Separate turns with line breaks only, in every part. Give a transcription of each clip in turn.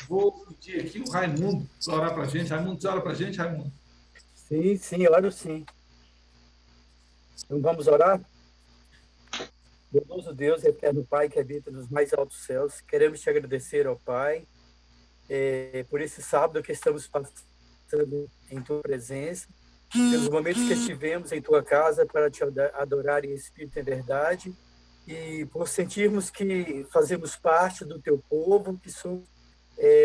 vou pedir aqui o Raimundo para orar para a gente. Raimundo, você ora para a gente, Raimundo?
Sim, sim, oro sim. Então vamos orar? Bondoso Deus, eterno Pai que habita nos mais altos céus, queremos te agradecer, ó Pai, por esse sábado que estamos passando em tua presença, pelos momentos que estivemos em tua casa para te adorar em espírito e em verdade, e por sentirmos que fazemos parte do teu povo, que somos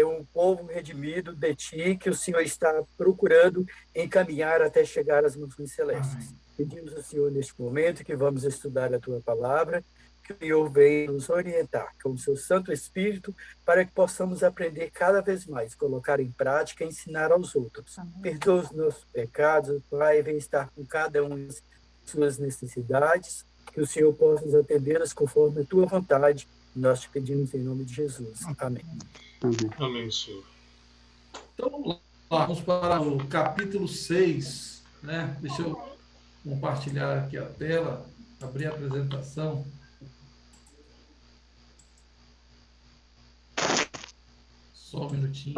um povo redimido de ti, que o Senhor está procurando encaminhar até chegar às mansões celestes.
Amém.
Pedimos ao Senhor neste momento que vamos estudar a tua palavra, que o Senhor venha nos orientar com o seu Santo Espírito, para que possamos aprender cada vez mais, colocar em prática e ensinar aos outros. Perdoa os nossos pecados, Pai, vem estar com cada um das suas necessidades, que o Senhor possa nos atendê-las conforme a tua vontade. Nós te pedimos em nome de Jesus. Amém.
Amém, Senhor.
Então, vamos para o capítulo 6, né? Deixa eu compartilhar aqui a tela, abrir a apresentação. Só um minutinho.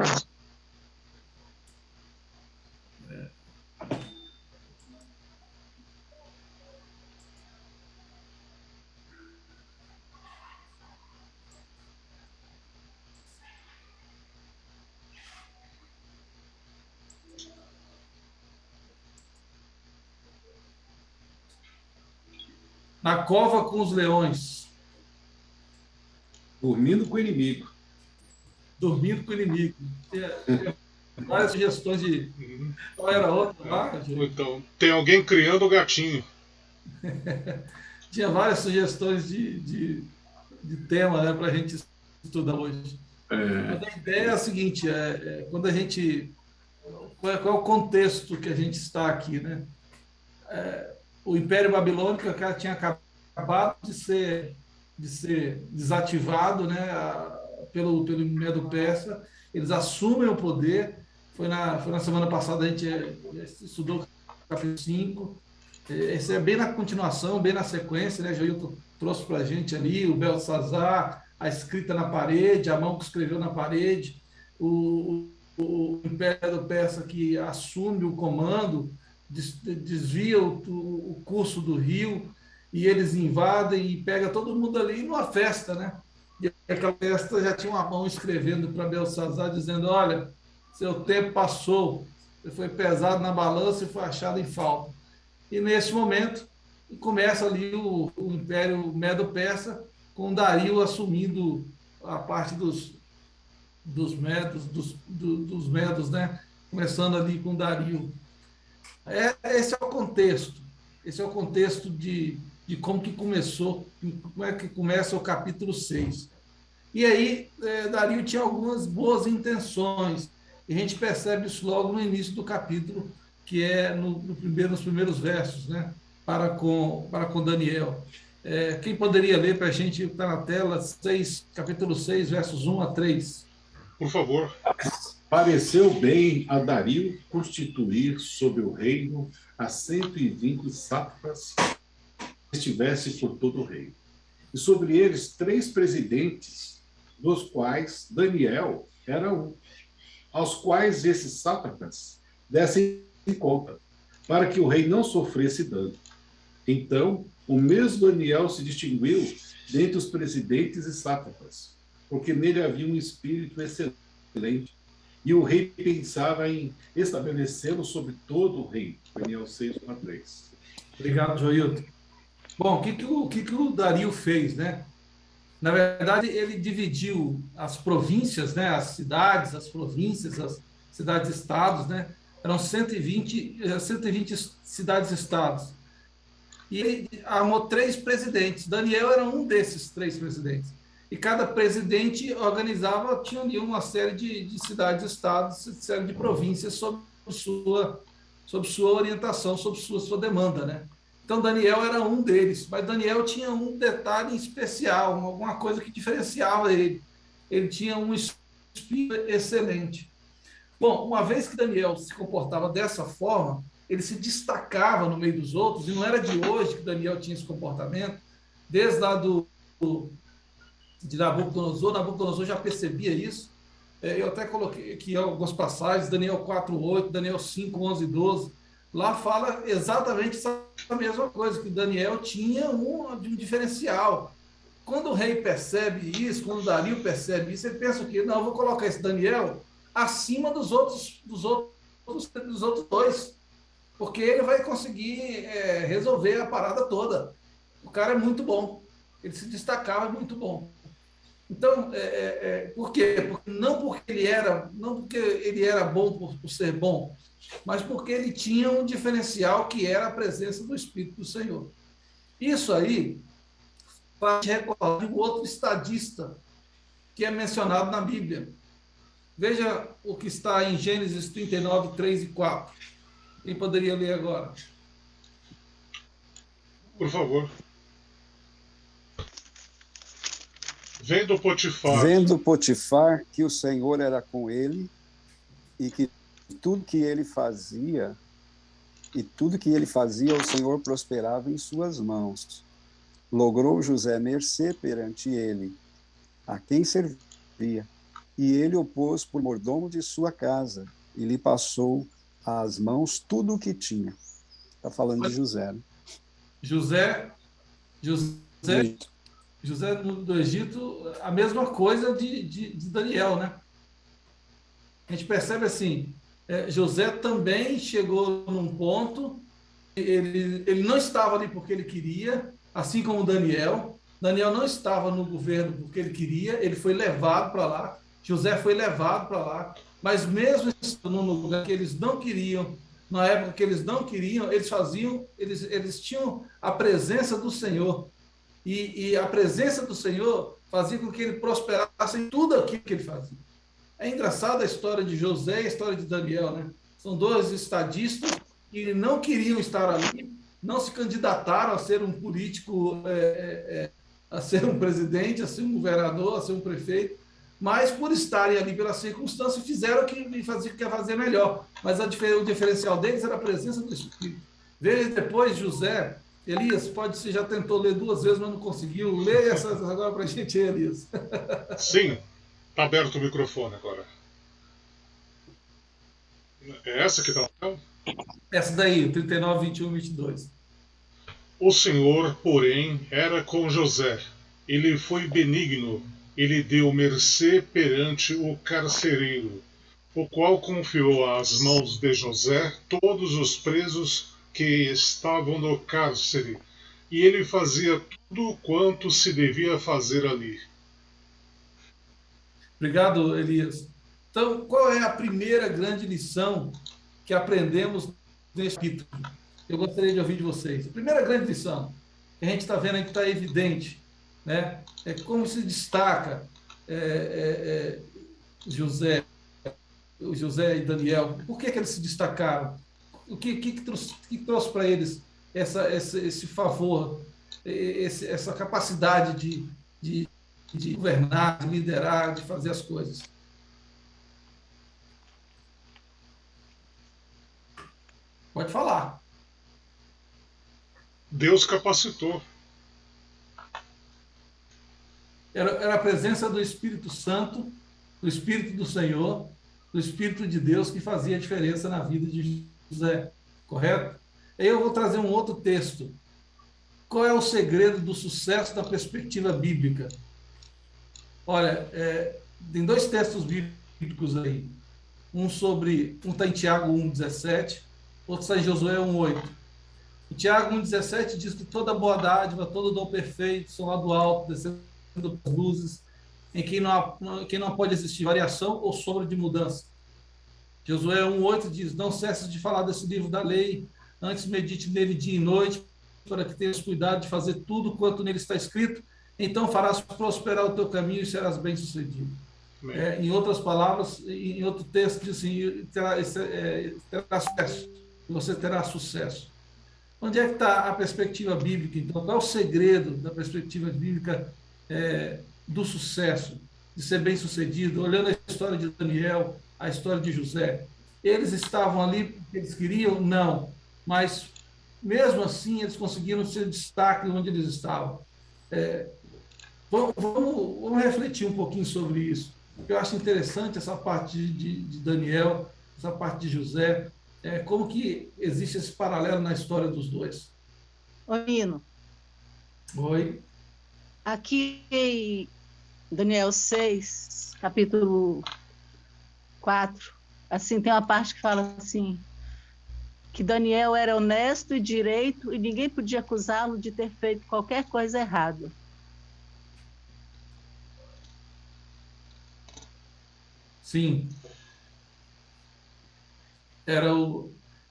Na cova com os leões.
Dormindo com o inimigo.
Dormindo com o inimigo. Várias sugestões de... Qual era a outra lá?
Então, tem alguém criando o gatinho.
Tinha várias sugestões de tema, né, para a gente estudar hoje. Mas a ideia é a seguinte, quando a gente... Qual é o contexto que a gente está aqui, né? O Império Babilônico tinha acabado de ser desativado, né, pelo Medo-Persa. Eles assumem o poder. Foi na semana passada, a gente estudou o capítulo 5. Esse é bem na continuação, bem na sequência, né? Joilton trouxe para a gente ali o Belsazar, a escrita na parede, a mão que escreveu na parede, o Império Persa que assume o comando, desvia o curso do rio, e eles invadem e pega todo mundo ali numa festa, né? E aquela festa já tinha uma mão escrevendo para Belsazar, dizendo: olha, seu tempo passou, você foi pesado na balança e foi achado em falta. E nesse momento começa ali o Império Medo-Persa, com Dario assumindo a parte dos medos, né? Começando ali com Dario. Esse é o contexto. Esse é o contexto de como que começou, como é que começa o capítulo 6. E aí, Dario tinha algumas boas intenções, e a gente percebe isso logo no início do capítulo, que é nos primeiros versos, né? para com Daniel. Quem poderia ler para a gente, está na tela, capítulo 6, versos 1 a 3.
Por favor.
Pareceu bem a Dario constituir sobre o reino a 120 sátrapas que estivessem por todo o reino, e sobre eles 3 presidentes, dos quais Daniel era um, aos quais esses sátrapas dessem conta, para que o rei não sofresse dano. Então, o mesmo Daniel se distinguiu dentre os presidentes e sátrapas, porque nele havia um espírito excelente, e o rei pensava em estabelecê-lo sobre todo o reino. Daniel 6, 1 a 3.
Obrigado, Joilton. Bom, o que o Dario fez, né? Na verdade, ele dividiu as províncias, né? As cidades, as províncias, as cidades-estados, né? Eram 120 cidades-estados. E ele armou 3 presidentes. Daniel era um desses 3 presidentes. E cada presidente organizava, tinha ali uma série de cidades-estados, série de províncias sob sua orientação, sob sua demanda, né? Então, Daniel era um deles, mas Daniel tinha um detalhe especial, alguma coisa que diferenciava ele. Ele tinha um espírito excelente. Bom, uma vez que Daniel se comportava dessa forma, ele se destacava no meio dos outros, e não era de hoje que Daniel tinha esse comportamento, desde lá de Nabucodonosor. Nabucodonosor já percebia isso, Eu até coloquei aqui algumas passagens, Daniel 4:8, Daniel 5:11 e 12. Lá fala exatamente essa mesma coisa, que Daniel tinha um diferencial. Quando o rei percebe isso, quando Dario percebe isso, ele pensa o quê? Não, eu vou colocar esse Daniel acima dos outros dois, porque ele vai conseguir resolver a parada toda. O cara é muito bom, ele se destacava, é muito bom. Então, por quê? Não porque ele era bom por ser bom, mas porque ele tinha um diferencial que era a presença do Espírito do Senhor. Isso aí faz recordar de um outro estadista que é mencionado na Bíblia. Veja o que está em Gênesis 39, 3 e 4. Quem poderia ler agora?
Por favor. Vendo
Potifar que o Senhor era com ele e que tudo que ele fazia, o Senhor prosperava em suas mãos. Logrou José mercê perante ele, a quem servia, e ele o pôs por mordomo de sua casa, e lhe passou às mãos tudo o que tinha. Está falando de José. Né?
José do Egito, a mesma coisa de Daniel, né? A gente percebe assim, José também chegou num ponto, ele não estava ali porque ele queria, assim como Daniel. Daniel não estava no governo porque ele queria, ele foi levado para lá, José foi levado para lá, mas mesmo estando num lugar que eles não queriam, na época que eles não queriam, eles tinham a presença do Senhor. E a presença do Senhor fazia com que ele prosperasse em tudo aquilo que ele fazia. É engraçada a história de José e a história de Daniel, né? São dois estadistas que não queriam estar ali, não se candidataram a ser um político, a ser um presidente, a ser um governador, a ser um prefeito, mas por estarem ali pela circunstância, fizeram o que quer fazer melhor. Mas o diferencial deles era a presença do Espírito. Veja depois José. Elias, você já tentou ler 2 vezes, mas não conseguiu. Lê essas agora para a gente, Elias.
Sim, está aberto o microfone agora. É essa que está?
Essa daí, 39, 21, 22.
O Senhor, porém, era com José. Ele foi benigno, ele deu mercê perante o carcereiro, o qual confiou às mãos de José todos os presos que estavam no cárcere, e ele fazia tudo quanto se devia fazer ali.
Obrigado, Elias. Então, qual é a primeira grande lição que aprendemos nesse capítulo? Eu gostaria de ouvir de vocês. A primeira grande lição que a gente está vendo aí que está evidente, né? É como se destaca José e Daniel. Por que eles se destacaram? O que trouxe para eles esse favor, essa capacidade de governar, de liderar, de fazer as coisas? Pode falar.
Deus capacitou.
Era a presença do Espírito Santo, do Espírito do Senhor, do Espírito de Deus que fazia a diferença na vida de José, correto? Aí eu vou trazer um outro texto. Qual é o segredo do sucesso da perspectiva bíblica? Olha, tem 2 textos bíblicos aí. Um está em Tiago 1,17, outro está em Josué 1,8. O Tiago 1,17 diz que toda boa dádiva, todo dom perfeito são lá do alto, descendo das luzes, em quem não pode existir variação ou sombra de mudança. Josué 1,8 diz: não cesses de falar desse livro da lei, antes medite nele dia e noite, para que tenhas cuidado de fazer tudo quanto nele está escrito, então farás prosperar o teu caminho e serás bem-sucedido. Em outras palavras, em outro texto diz assim: terá sucesso, você terá sucesso. Onde é que está a perspectiva bíblica, então? Qual é o segredo da perspectiva bíblica do sucesso, de ser bem-sucedido? Olhando a história de Daniel, a história de José, eles estavam ali porque eles queriam? Não. Mas, mesmo assim, eles conseguiram ser destaque onde eles estavam. Vamos refletir um pouquinho sobre isso. Eu acho interessante essa parte de Daniel, essa parte de José, como que existe esse paralelo na história dos dois.
Ô, Nino,
Oi?
aqui em Daniel 6, capítulo 4, assim, tem uma parte que fala assim, que Daniel era honesto e direito e ninguém podia acusá-lo de ter feito qualquer coisa errada.
Sim,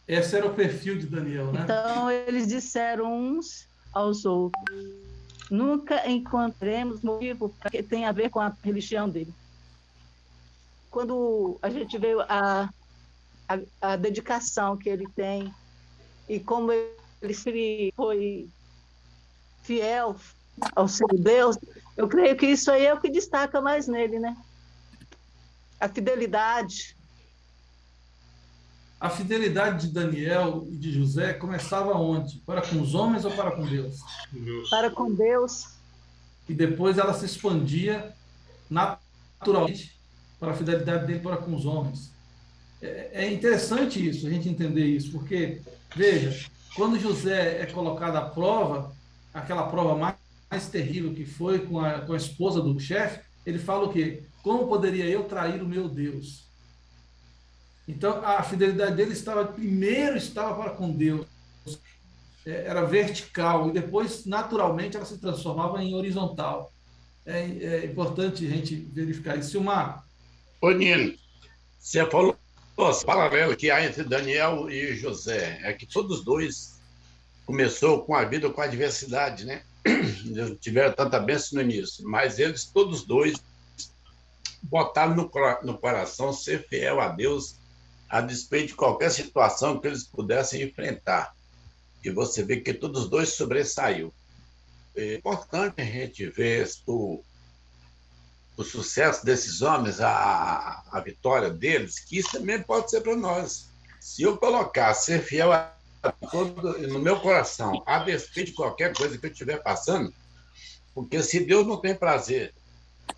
esse era o perfil de Daniel, né?
Então, eles disseram uns aos outros, nunca encontremos motivo que tenha a ver com a religião dele. Quando a gente vê a dedicação que ele tem e como ele foi fiel ao seu Deus, eu creio que isso aí é o que destaca mais nele, né? A fidelidade.
A fidelidade de Daniel e de José começava onde? Para com os homens ou para com Deus?
Deus.
Para com Deus.
E depois ela se expandia naturalmente para a fidelidade dele para com os homens. É interessante isso, a gente entender isso, porque, veja, quando José é colocado à prova, aquela prova mais terrível que foi com a esposa do chefe, ele fala o quê? Como poderia eu trair o meu Deus? Então, a fidelidade dele primeiro estava para com Deus, era vertical, e depois, naturalmente, ela se transformava em horizontal. É importante a gente verificar isso.
Ô, Nino, você falou esse paralelo que há entre Daniel e José. É que todos dois começou com a vida com a adversidade, né? Não tiveram tanta bênção no início, mas eles todos dois botaram no coração ser fiel a Deus a despeito de qualquer situação que eles pudessem enfrentar. E você vê que todos os dois sobressaiu. É importante a gente ver o sucesso desses homens, a vitória deles, que isso também pode ser para nós. Se eu colocar ser fiel no meu coração, a despeito de qualquer coisa que eu estiver passando, porque se Deus não tem prazer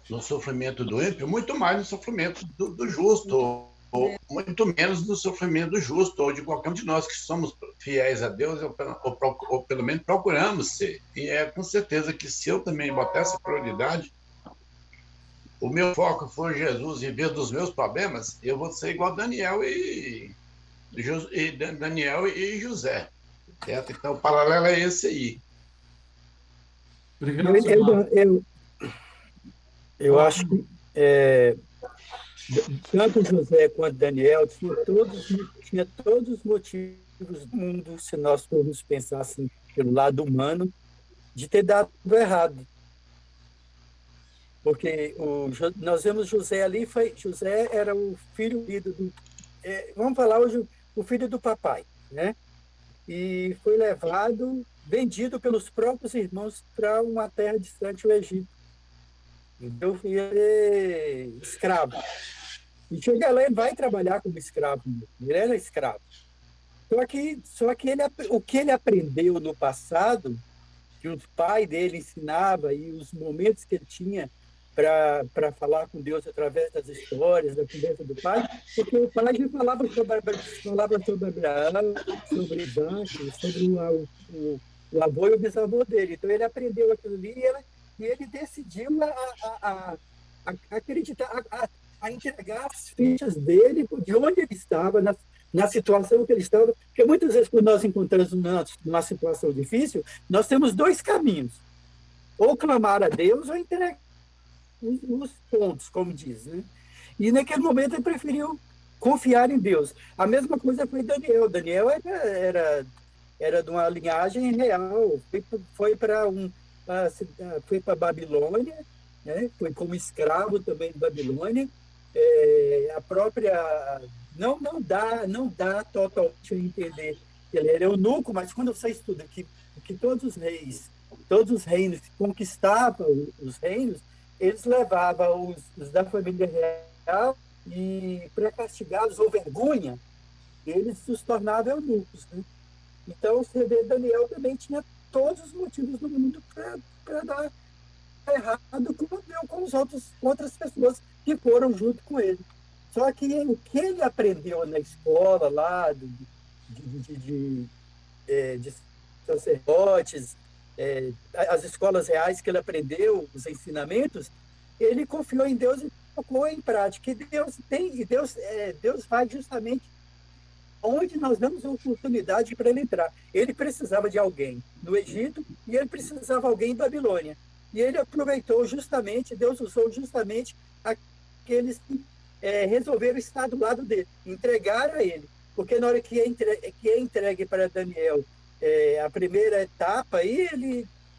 no sofrimento do ímpio, muito mais no sofrimento do justo, ou muito menos no sofrimento do justo, ou de qualquer um de nós que somos fiéis a Deus, ou pelo menos procuramos ser. E é com certeza que se eu também botar essa prioridade, o meu foco for Jesus em vez dos meus problemas, eu vou ser igual Daniel e José. Certo? Então, o paralelo é esse aí.
Obrigado,
eu acho que tanto José quanto Daniel tinha todos os motivos do mundo, se nós formos pensar assim, pelo lado humano, de ter dado errado. Porque nós vemos José ali, José era o filho do... vamos falar hoje, o filho do papai, né? E foi vendido pelos próprios irmãos para uma terra distante, o Egito. Então, ele escravo. E chega lá e vai trabalhar como escravo. Ele era escravo. Só que o que ele aprendeu no passado, que o pai dele ensinava, e os momentos que ele tinha para falar com Deus através das histórias, da conversa do pai, porque o pai já falava sobre Abraão, sobre Isaac, sobre o avô e o bisavô dele. Então, ele aprendeu aquilo ali e ele decidiu a acreditar, a entregar as fichas dele, de onde ele estava, na situação que ele estava. Porque muitas vezes, quando nós encontramos numa situação difícil, nós temos dois caminhos: ou clamar a Deus ou entregar os pontos, como diz, né? E naquele momento ele preferiu confiar em Deus. A mesma coisa foi Daniel. Daniel era de uma linhagem real, foi para Babilônia, né? Foi como escravo também de Babilônia. A própria não dá totalmente a entender que ele era eunuco, mas quando você estuda que todos os reinos que conquistavam os reinos, eles levavam os da família real e, para castigá-los ou vergonha, eles os tornavam eunucos, né? Então, você vê, Daniel também tinha todos os motivos do mundo para errado como deu com com outras pessoas que foram junto com ele. Só que o que ele aprendeu na escola lá, de sacerdotes, as escolas reais que ele aprendeu, os ensinamentos, ele confiou em Deus e colocou em prática. Deus vai justamente onde nós damos a oportunidade para ele entrar. Ele precisava de alguém no Egito e ele precisava de alguém em Babilônia. E ele aproveitou justamente, Deus usou justamente aqueles que resolveram estar do lado dele, entregaram a ele. Porque na hora que é entregue para Daniel a primeira etapa, aí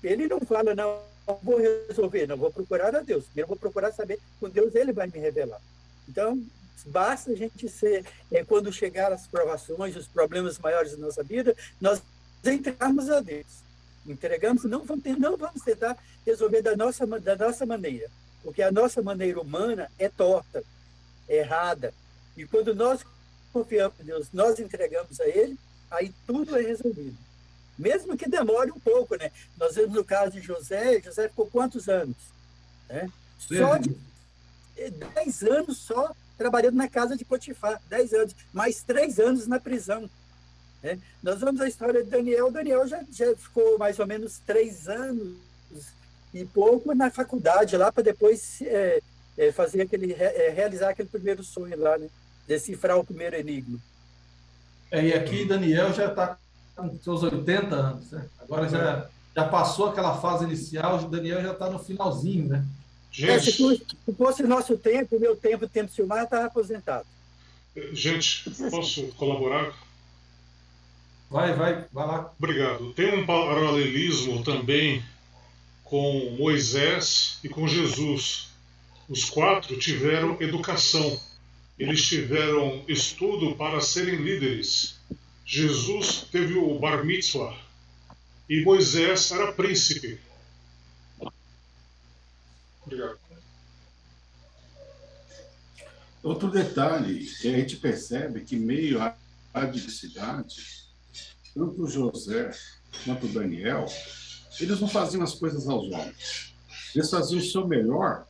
ele não fala, não vou resolver, não vou procurar a Deus. Eu vou procurar saber, com Deus ele vai me revelar. Então, basta a gente ser, quando chegar as provações, os problemas maiores da nossa vida, nós entregarmos a Deus. Entregamos, não vamos tentar resolver da nossa maneira, porque a nossa maneira humana é torta, é errada. E quando nós confiamos em Deus, nós entregamos a Ele, aí tudo é resolvido. Mesmo que demore um pouco, né? Nós vemos no caso de José ficou quantos anos? Só de 10 anos só trabalhando na casa de Potifar, 10 anos, mais 3 anos na prisão. Nós vamos a história de Daniel já ficou mais ou menos 3 anos e pouco na faculdade lá, para depois fazer realizar aquele primeiro sonho lá, né? Decifrar o primeiro enigma.
E aqui Daniel já está com seus 80 anos, né? Agora já passou aquela fase inicial, Daniel já está no finalzinho, né?
Se fosse nosso tempo, meu tempo de Silmar, estava aposentado.
Gente, posso colaborar?
Vai lá.
Obrigado. Tem um paralelismo também com Moisés e com Jesus. Os 4 tiveram educação. Eles tiveram estudo para serem líderes. Jesus teve o bar mitzvah e Moisés era príncipe. Obrigado.
Outro detalhe que a gente percebe que, meio à adversidade, tanto José quanto Daniel, eles não faziam as coisas aos homens. Eles faziam o seu melhor,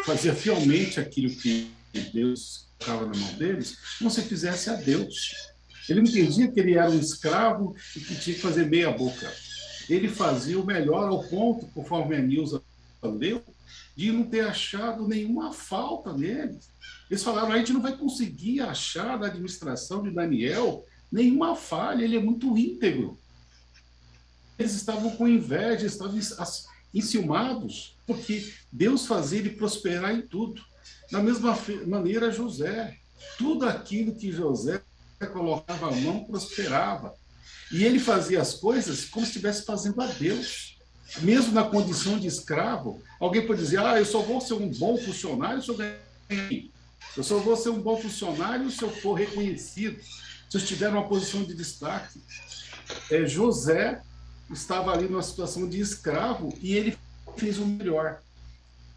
fazia fielmente aquilo que Deus colocava na mão deles, não se fizesse a Deus. Ele entendia que ele era um escravo e que tinha que fazer meia boca. Ele fazia o melhor ao ponto, conforme a Nilza leu, de não ter achado nenhuma falta neles. Eles falaram, a gente não vai conseguir achar na administração de Daniel nenhuma falha, ele é muito íntegro. Eles estavam com inveja, estavam enciumados, porque Deus fazia ele prosperar em tudo. Da mesma maneira, José. Tudo aquilo que José colocava a mão prosperava. E ele fazia as coisas como se estivesse fazendo a Deus. Mesmo na condição de escravo, alguém pode dizer, eu só vou ser um bom funcionário se eu ganhar. Eu só vou ser um bom funcionário se eu for reconhecido, se eu estiver numa posição de destaque. José estava ali numa situação de escravo e ele fez o melhor.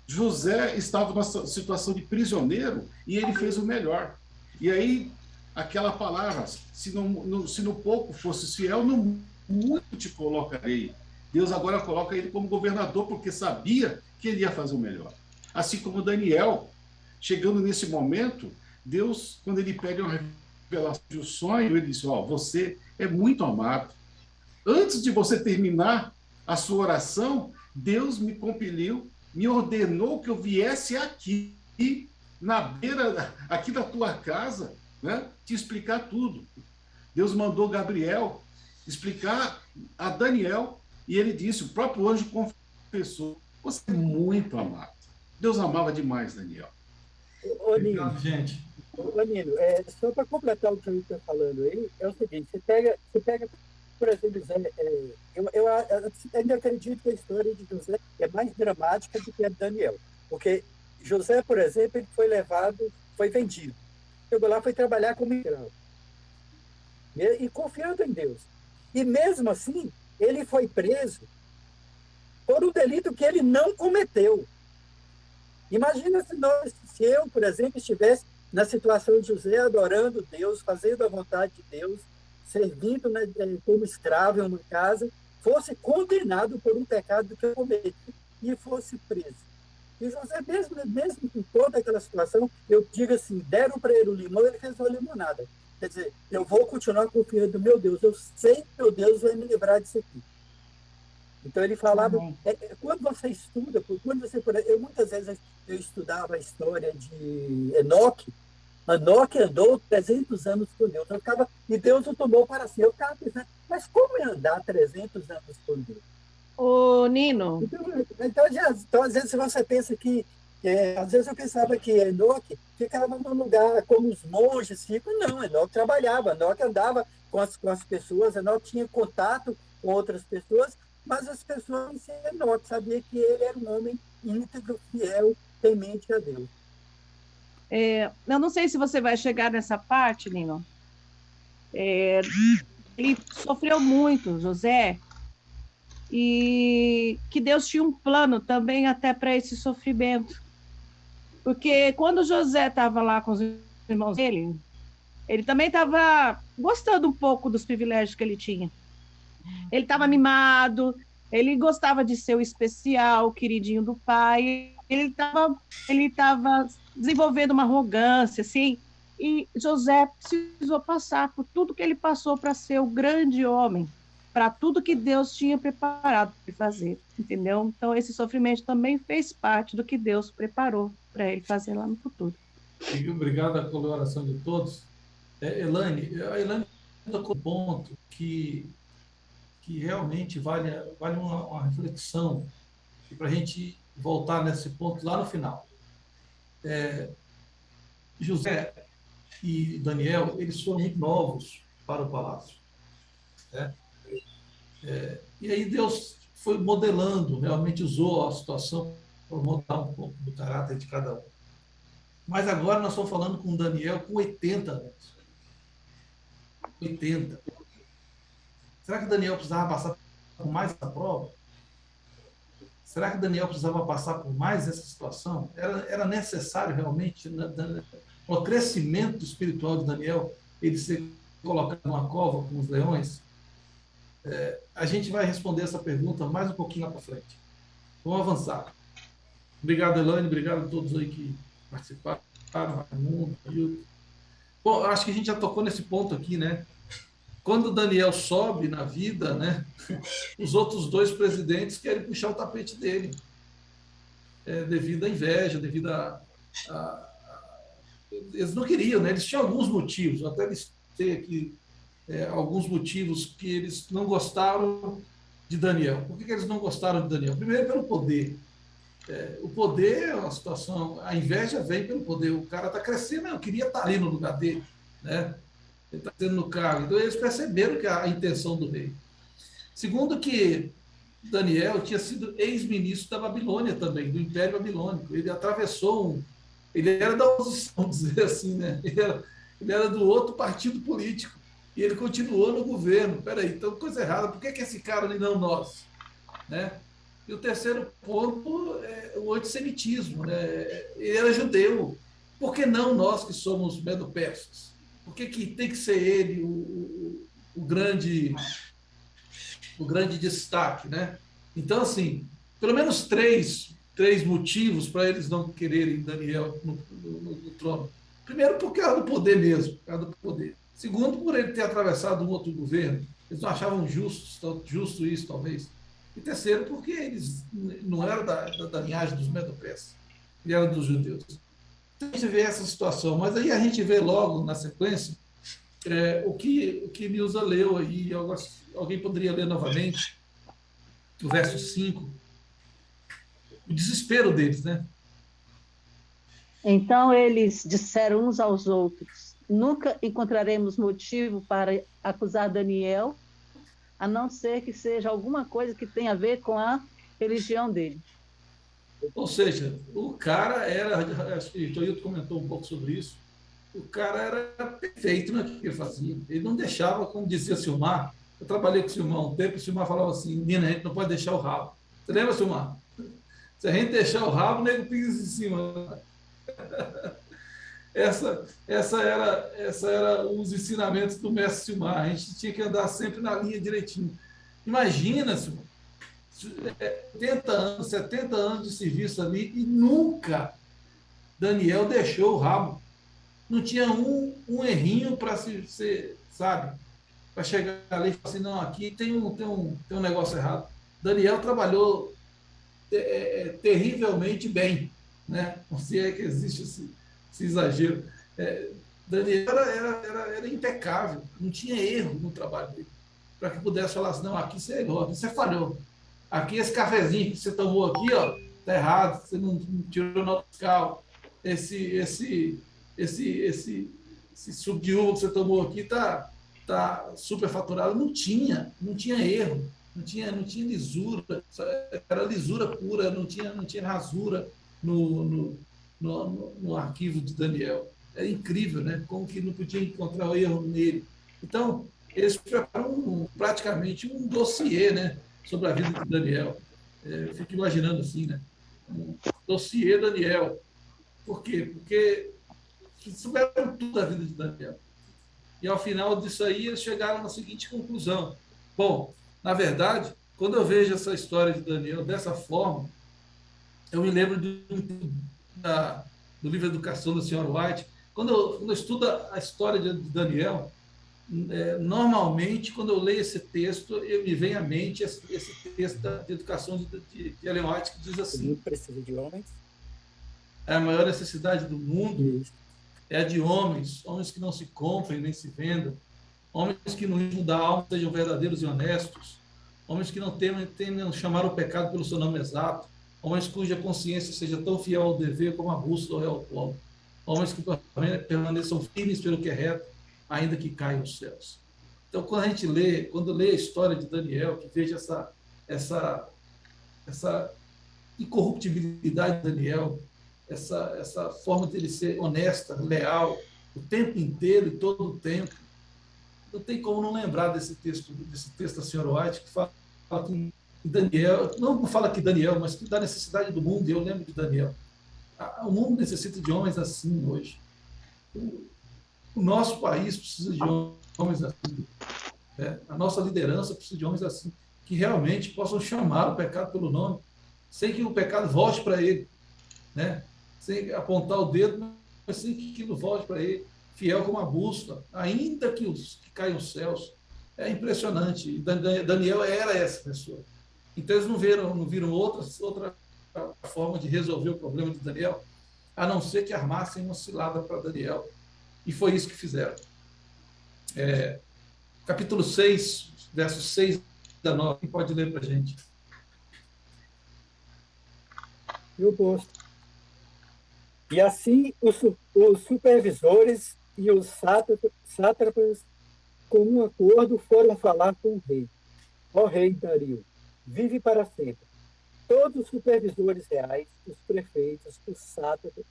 José estava numa situação de prisioneiro e ele fez o melhor. E aí, aquela palavra, se no pouco fosses fiel, no muito te colocarei. Deus agora coloca ele como governador, porque sabia que ele ia fazer o melhor. Assim como Daniel, chegando nesse momento, Deus, quando ele pede uma revelação de um sonho, ele diz, você é muito amado. Antes de você terminar a sua oração, Deus me compeliu, me ordenou que eu viesse aqui, na beira, aqui da tua casa, né, te explicar tudo. Deus mandou Gabriel explicar a Daniel, e ele disse, o próprio anjo confessou, você é muito amado. Deus amava demais Daniel.
Nino, gente. Nino, só para completar o que eu estou falando aí, é o seguinte, você pega por exemplo, eu ainda acredito que a história de José é mais dramática do que a de Daniel, porque José, por exemplo, ele foi vendido, chegou lá, foi trabalhar como escravo, e confiando em Deus, e mesmo assim, ele foi preso por um delito que ele não cometeu. Imagina se eu, por exemplo, estivesse na situação de José, adorando Deus, fazendo a vontade de Deus, servindo, né, como escravo em uma casa, fosse condenado por um pecado que eu cometi e fosse preso. E José, mesmo com toda aquela situação, eu digo assim, deram para ele o limão, ele fez uma limonada. Quer dizer, eu vou continuar confiando no meu Deus, eu sei que meu Deus vai me livrar disso aqui. Então ele falava, quando você estuda, eu muitas vezes eu estudava a história de Enoque. Enoque andou 300 anos com Deus. E Deus o tomou para si. Eu ficava pensando, mas como é andar 300 anos com Deus?
Ô, Nino.
Então, às vezes, você pensa que... às vezes eu pensava que Enoque ficava num lugar como os monges ficam. Não, Enoque trabalhava, Enoque andava com as pessoas, Enoque tinha contato com outras pessoas, mas as pessoas em si, Enoque sabia que ele era um homem íntegro, fiel, temente a Deus.
Eu não sei se você vai chegar nessa parte, Nino. Ele sofreu muito, José, e que Deus tinha um plano também até para esse sofrimento. Porque quando José estava lá com os irmãos dele, ele também estava gostando um pouco dos privilégios que ele tinha. Ele estava mimado, ele gostava de ser o especial, o queridinho do pai, ele estava desenvolvendo uma arrogância, assim, e José precisou passar por tudo que ele passou para ser o grande homem, para tudo que Deus tinha preparado para ele fazer, entendeu? Então, esse sofrimento também fez parte do que Deus preparou para ele fazer lá no futuro.
Obrigado pela colaboração de todos. Elaine tocou um ponto que realmente vale uma reflexão para a gente voltar nesse ponto lá no final. José e Daniel, eles foram muito novos para o palácio. E aí Deus foi modelando, realmente usou a situação para modelar um pouco do caráter de cada um. Mas agora nós estamos falando com Daniel com 80 anos. 80. Será que Daniel precisava passar por mais essa prova? Será que Daniel precisava passar por mais essa situação? Era necessário realmente, no crescimento espiritual de Daniel, ele ser colocado numa cova com os leões? A gente vai responder essa pergunta mais um pouquinho lá para frente. Vamos avançar. Obrigado, Elaine, obrigado a todos aí que participaram, Raimundo, Hilton. Bom, acho que a gente já tocou nesse ponto aqui, né? Quando Daniel sobe na vida, né, os outros dois presidentes querem puxar o tapete dele, devido à inveja, devido eles não queriam, né? Eles tinham alguns motivos, até listei aqui alguns motivos que eles não gostaram de Daniel. Por que eles não gostaram de Daniel? Primeiro, pelo poder. O poder é uma situação, a inveja vem pelo poder. O cara está crescendo, eu queria estar ali no lugar dele, né? Ele está sendo no cargo. Então, eles perceberam que a intenção do rei. Segundo, que Daniel tinha sido ex-ministro da Babilônia também, do Império Babilônico. Ele atravessou ele era da oposição, dizer assim, né? Ele era do outro partido político. E ele continuou no governo. Peraí, então coisa errada. Por que esse cara ali não nós? Né? E o terceiro ponto é o antissemitismo. Né? Ele era judeu. Por que não nós que somos medo-persas? Por que tem que ser ele o grande destaque? Né? Então, assim, pelo menos três motivos para eles não quererem Daniel no trono. Primeiro, por causa do poder mesmo. Por causa do poder. Segundo, por ele ter atravessado um outro governo. Eles não achavam justo isso, talvez. E terceiro, porque eles não eram da linhagem dos medo-persas. Ele era dos judeus. Então, a gente vê essa situação. Mas aí a gente vê logo, na sequência, o que Nilza leu aí. Alguém poderia ler novamente o verso 5. O desespero deles, né?
Então eles disseram uns aos outros: nunca encontraremos motivo para acusar Daniel, a não ser que seja alguma coisa que tenha a ver com a religião dele.
Ou seja, o cara era, acho que o Toilton comentou um pouco sobre isso, o cara era perfeito naquilo que ele fazia. Ele não deixava, como dizia Silmar, eu trabalhei com o Silmar um tempo, e o Silmar falava assim: menina, a gente não pode deixar o rabo. Você lembra, Silmar? Se a gente deixar o rabo, o nego pisa em cima. Essa era os ensinamentos do mestre Silmar. A gente tinha que andar sempre na linha direitinho. Imagina, 80 anos, 70 anos de serviço ali e nunca Daniel deixou o rabo. Não tinha um errinho para ser, sabe? Para chegar ali e falar assim, não, aqui tem um negócio errado. Daniel trabalhou terrivelmente bem, né? Não sei que existe esse exagero. Daniel era impecável, não tinha erro no trabalho dele, para que pudesse falar assim, não, aqui você errou, aqui você falhou. Aqui esse cafezinho que você tomou aqui, ó, tá errado, você não tirou nota fiscal. Esse suco de uva que você tomou aqui tá superfaturado. Não tinha erro, não tinha lisura, era lisura pura, não tinha rasura no arquivo de Daniel. É incrível, né? Como que não podia encontrar o erro nele. Então, eles preparam praticamente um dossiê, né, sobre a vida de Daniel. Eu fico imaginando assim, né? Um dossiê Daniel. Por quê? Porque souberam tudo da vida de Daniel. E, ao final disso aí, eles chegaram na seguinte conclusão. Bom, na verdade, quando eu vejo essa história de Daniel dessa forma, eu me lembro do livro Educação da senhora White. Quando eu estudo a história de Daniel, normalmente, quando eu leio esse texto, me vem à mente esse texto de Educação de Ellen White, que diz assim:
o mundo precisa de homens.
A maior necessidade do mundo é a de homens que não se comprem nem se vendam, homens que no íntimo da alma sejam verdadeiros e honestos, homens que não temam chamar o pecado pelo seu nome exato, homens cuja consciência seja tão fiel ao dever como a bússola é ao polo, homens que permaneçam firmes pelo que é reto, ainda que caiam os céus. Então, quando lê a história de Daniel, que veja essa incorruptibilidade de Daniel, essa forma de ele ser honesta, leal, o tempo inteiro e todo o tempo, não tem como não lembrar desse texto da senhora White, que fala que Daniel, não fala que Daniel, mas que da necessidade do mundo, e eu lembro de Daniel. O mundo necessita de homens assim hoje. O nosso país precisa de homens assim. A nossa liderança precisa de homens assim, que realmente possam chamar o pecado pelo nome, sem que o pecado volte para ele, né? Sem apontar o dedo, mas sem que aquilo volte para ele, fiel como a bússola, ainda que caiam os céus. É impressionante. E Daniel era essa pessoa. Então, eles não viram outra forma de resolver o problema de Daniel, a não ser que armassem uma cilada para Daniel. E foi isso que fizeram. Capítulo 6, versos 6 a 9. Quem pode ler para a gente?
Eu posto. E assim os supervisores e os sátrapas, com um acordo, foram falar com o rei. Ó rei Dario, vive para sempre. Todos os supervisores reais, os prefeitos, os sátrapas,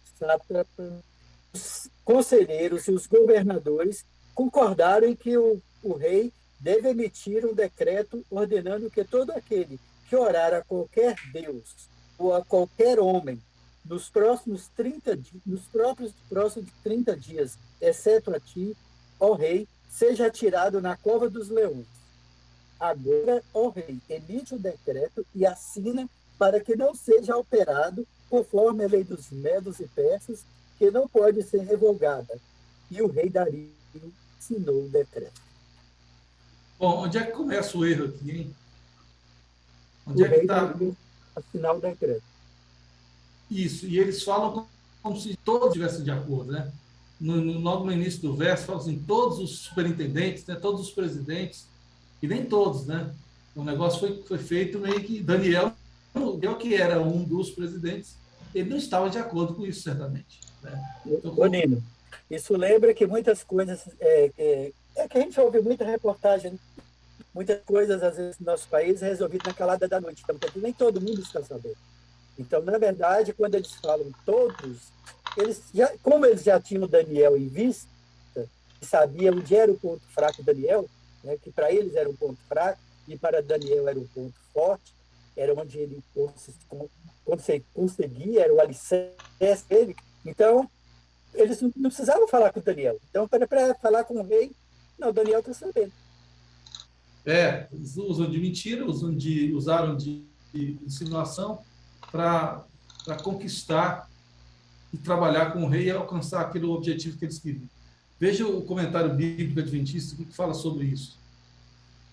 os conselheiros e os governadores concordaram em que o rei deve emitir um decreto ordenando que todo aquele que orar a qualquer deus ou a qualquer homem nos próximos 30 dias, exceto a ti, ó rei, seja atirado na cova dos leões. Agora, ó rei, emite o decreto e assina para que não seja alterado, conforme a lei dos medos e persas, que não pode ser revogada. E o rei Dario assinou o decreto.
Bom, onde é que começa o erro aqui, hein?
Onde o é que está? Assinar o decreto.
Isso, e eles falam como se todos estivessem de acordo, né? Logo no início do verso, falam assim, todos os superintendentes, né, todos os presidentes, e nem todos, né? O negócio foi feito meio que Daniel, que era um dos presidentes, ele não estava de acordo com isso, certamente. Né? Então,
Nino, isso lembra que muitas coisas, que a gente ouve muita reportagem, muitas coisas, às vezes, no nosso país, é resolvido na calada da noite, então, porque nem todo mundo está sabendo. Então, na verdade, quando eles falam todos, como eles já tinham Daniel em vista, e sabiam onde era o ponto fraco de Daniel, né, que para eles era um ponto fraco, e para Daniel era um ponto forte, era onde ele conseguia, era o alicerce dele. Então, eles não precisavam falar com Daniel. Então, para falar com o rei, não, Daniel está sabendo.
Eles usam de mentira, usaram de insinuação para conquistar e trabalhar com o rei e alcançar aquele objetivo que eles queriam. Veja o comentário bíblico adventista que fala sobre isso.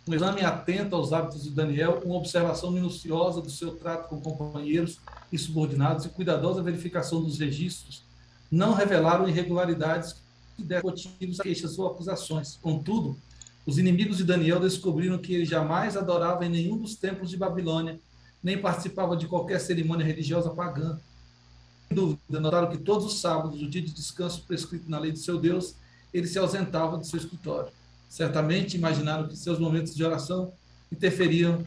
Um exame atento aos hábitos de Daniel, uma observação minuciosa do seu trato com companheiros e subordinados e cuidadosa verificação dos registros não revelaram irregularidades que deram motivos a queixas ou acusações. Contudo, os inimigos de Daniel descobriram que ele jamais adorava em nenhum dos templos de Babilônia, nem participava de qualquer cerimônia religiosa pagã. Sem dúvida, notaram que todos os sábados, o dia de descanso prescrito na lei de seu Deus, ele se ausentava de seu escritório. Certamente imaginaram que seus momentos de oração interferiam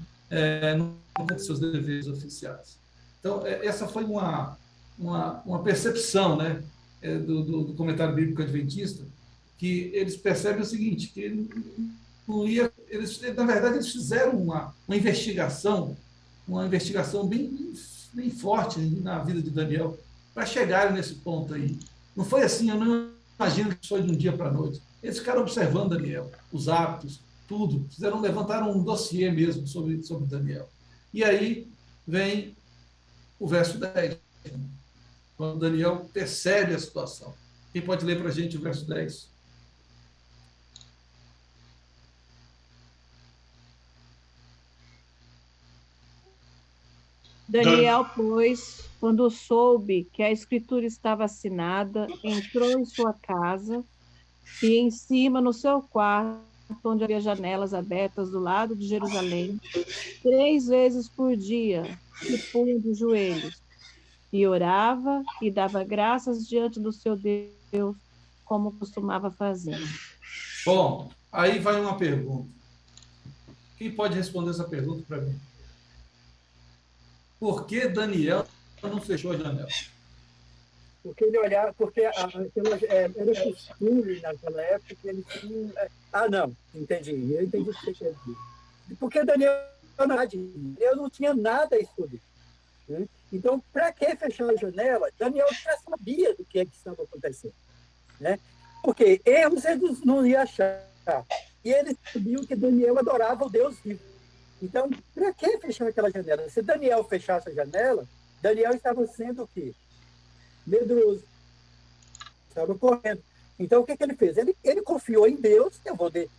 no seus deveres oficiais. Então, essa foi uma percepção, né, do comentário bíblico adventista, que eles percebem o seguinte, que ele não ia, na verdade, eles fizeram uma investigação bem forte na vida de Daniel, para chegarem nesse ponto aí. Não foi assim, eu não imagino que foi de um dia para a noite. Eles ficaram observando Daniel, os hábitos, tudo. Levantaram um dossiê mesmo sobre Daniel. E aí vem o verso 10, quando Daniel percebe a situação. Quem pode ler para a gente o verso 10?
Daniel, pois, quando soube que a escritura estava assinada, entrou em sua casa e em cima, no seu quarto, onde havia janelas abertas do lado de Jerusalém, 3 vezes por dia se punha de joelhos e orava e dava graças diante do seu Deus, como costumava fazer.
Bom, aí vai uma pergunta. Quem pode responder essa pergunta para mim? Por que Daniel não fechou a janela?
Porque ele olhava, porque era costume naquela época que ele tinha. Não, entendi. Eu entendi o que você quer dizer. Porque Daniel não tinha nada a estudar. Né? Então, para que fechar a janela? Daniel já sabia do que estava acontecendo. Né? Porque erros eles não iam achar. E eles sabiam que Daniel adorava o Deus vivo. Então, para que fechar aquela janela? Se Daniel fechasse a janela, Daniel estava sendo o quê? Medroso. Estava correndo. Então, o que ele fez? Ele confiou em Deus,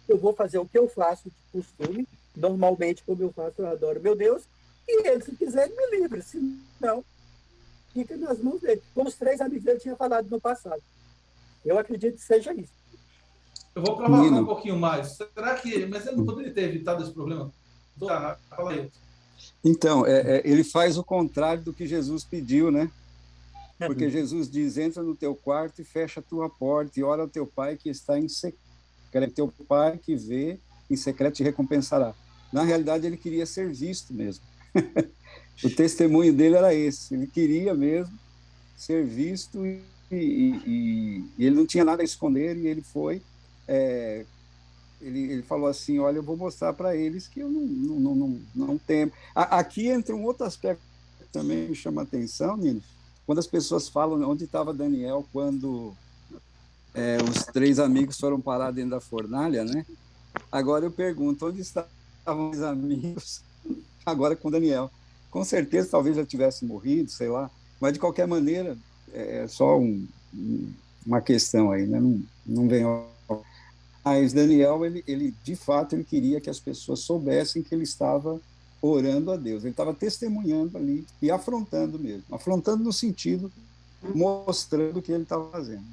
eu vou fazer o que eu faço de costume, normalmente, como eu faço, eu adoro meu Deus, e ele, se quiser, ele me livre. Se não, fica nas mãos dele. Como os 3 amigos dele tinham falado no passado. Eu acredito que seja isso.
Eu vou provocar um pouquinho mais. Será que... Mas ele não poderia ter evitado esse problema? Fala aí.
Então, ele faz o contrário do que Jesus pediu, né? Porque Jesus diz, entra no teu quarto e fecha a tua porta e ora ao teu pai que está em secreto. Teu pai que vê em secreto te recompensará. Na realidade, ele queria ser visto mesmo. O testemunho dele era esse. Ele queria mesmo ser visto e ele não tinha nada a esconder e ele foi... Ele falou assim, olha, eu vou mostrar para eles que eu não temo. Aqui entra um outro aspecto que também me chama a atenção, Nino, quando as pessoas falam onde estava Daniel quando os 3 amigos foram parar dentro da fornalha, né? Agora eu pergunto, onde estavam os amigos agora com Daniel? Com certeza talvez já tivesse morrido, sei lá, mas de qualquer maneira é só uma questão aí, né? Não vem... Mas Daniel, ele de fato, ele queria que as pessoas soubessem que ele estava orando a Deus. Ele estava testemunhando ali e afrontando mesmo. Afrontando no sentido, mostrando o que ele estava fazendo.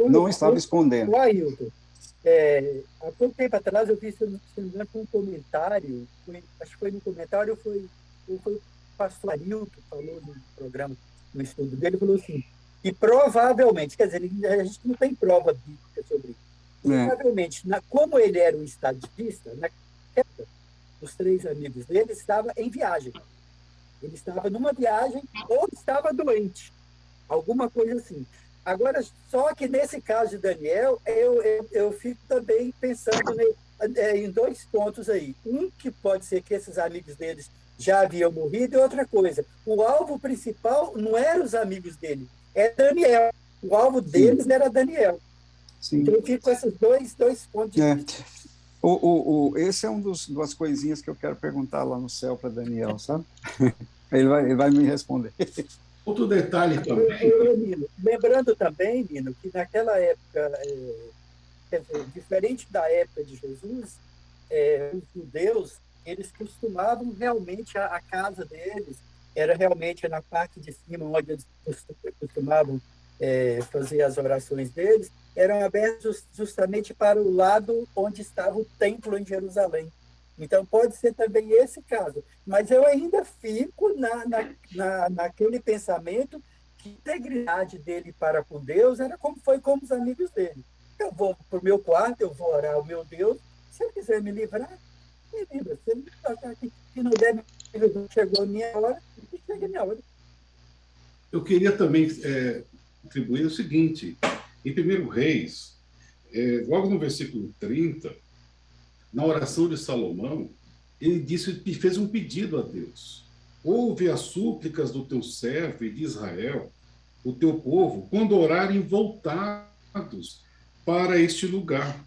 Não estava escondendo.
Ailton, há pouco tempo atrás eu vi, se não me engano, um comentário, acho que foi no comentário, foi o pastor Ailton que falou no programa, no estudo dele, falou assim, e provavelmente, quer dizer, a gente não tem prova bíblica sobre isso, provavelmente, como ele era um estadista, na época, os 3 amigos dele estavam em viagem. Ele estava numa viagem ou estava doente. Alguma coisa assim. Agora, só que nesse caso de Daniel, eu fico também pensando em 2 pontos aí. Um, que pode ser que esses amigos deles já haviam morrido, e outra coisa. O alvo principal não eram os amigos dele, é Daniel. O alvo deles era Daniel. Sim. Então, eu fico com esses dois pontos de vista.
Esse é das coisinhas que eu quero perguntar lá no céu para Daniel, sabe? Ele vai me responder.
Outro detalhe também.
Nino, lembrando também, Nino, que naquela época, quer dizer, diferente da época de Jesus, os judeus, eles costumavam realmente, a casa deles era realmente na parte de cima, onde eles costumavam fazer as orações deles, eram abertos justamente para o lado onde estava o templo em Jerusalém. Então, pode ser também esse caso. Mas eu ainda fico naquele pensamento que a integridade dele para com Deus era como foi com os amigos dele. Eu vou para o meu quarto, eu vou orar ao meu Deus. Se ele quiser me livrar, me livra. Se ele achar que não der me livrar, chegou a minha hora, chega a minha hora.
Eu queria também atribuir o seguinte. Em 1 Reis, logo no versículo 30, na oração de Salomão, ele fez um pedido a Deus. Ouve as súplicas do teu servo e de Israel, o teu povo, quando orarem voltados para este lugar.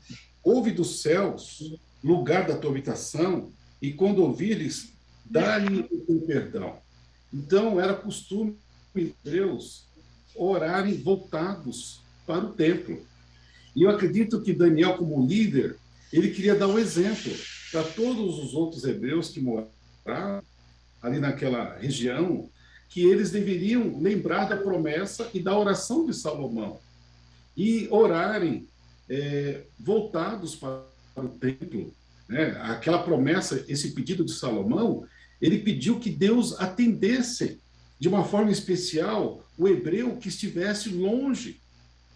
Ouve dos céus, lugar da tua habitação, e quando ouvires, dá-lhe o teu perdão. Então, era costume de Deus orarem voltados para o templo. E eu acredito que Daniel, como líder, ele queria dar um exemplo para todos os outros hebreus que moravam ali naquela região, que eles deveriam lembrar da promessa e da oração de Salomão e orarem voltados para o templo. Né? Aquela promessa, esse pedido de Salomão, ele pediu que Deus atendesse de uma forma especial o hebreu que estivesse longe,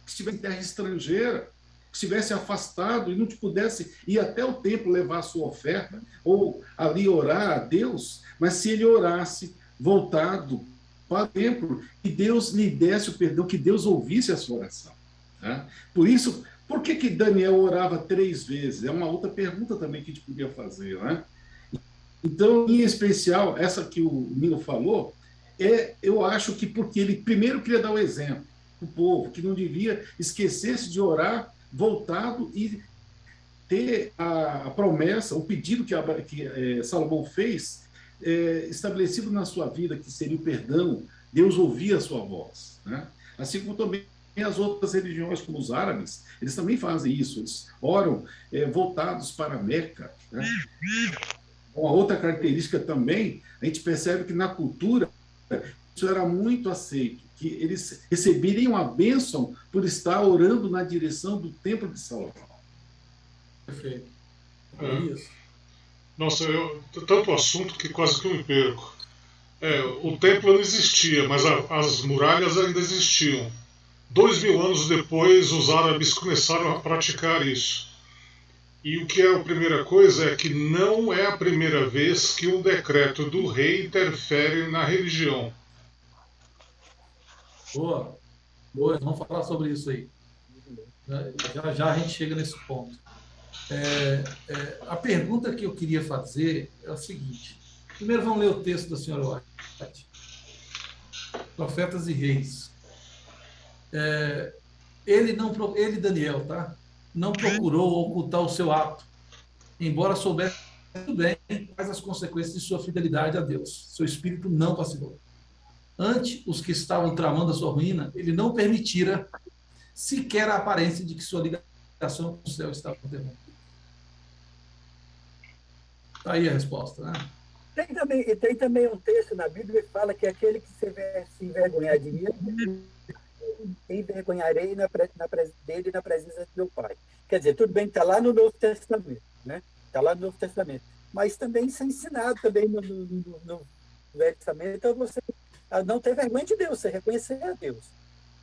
que estivesse em terra estrangeira, que estivesse afastado e não pudesse ir até o templo levar a sua oferta ou ali orar a Deus, mas se ele orasse voltado para o templo, que Deus lhe desse o perdão, que Deus ouvisse a sua oração. Tá? Por isso, por que Daniel orava 3 vezes? É uma outra pergunta também que a gente podia fazer. Né? Então, em especial, essa que o Nino falou, eu acho que porque ele primeiro queria dar o exemplo para o povo, que não devia esquecer-se de orar voltado e ter a promessa, o pedido que Salomão fez, estabelecido na sua vida, que seria o perdão. Deus ouvia a sua voz. Né? Assim como também as outras religiões, como os árabes, eles também fazem isso, eles oram voltados para Meca. Né? Uma outra característica também, a gente percebe que na cultura isso era muito aceito, que eles receberiam a bênção por estar orando na direção do templo de Salomão.
Perfeito. Isso.
Nossa, tanto assunto que quase que eu me perco. O templo não existia, mas as muralhas ainda existiam. 2000 anos depois, os árabes começaram a praticar isso. E o que é a primeira coisa é que não é a primeira vez que um decreto do rei interfere na religião.
Boa. Vamos falar sobre isso aí. Já a gente chega nesse ponto. A pergunta que eu queria fazer é o seguinte. Primeiro vamos ler o texto da senhora White. Profetas e Reis. Ele, Daniel, tá? Não procurou ocultar o seu ato, embora soubesse muito bem quais as consequências de sua fidelidade a Deus. Seu espírito não vacilou. Ante os que estavam tramando a sua ruína, ele não permitira sequer a aparência de que sua ligação com o céu estava interrompida. Está aí a resposta, né?
Tem também um texto na Bíblia que fala que aquele que se envergonhar de mim, envergonharei dele na presença de meu Pai. Quer dizer, tudo bem que está lá no Novo Testamento, né? Está lá no Novo Testamento. Mas também isso é ensinado também no Velho Testamento, então você não ter vergonha de Deus, você reconhecer a Deus.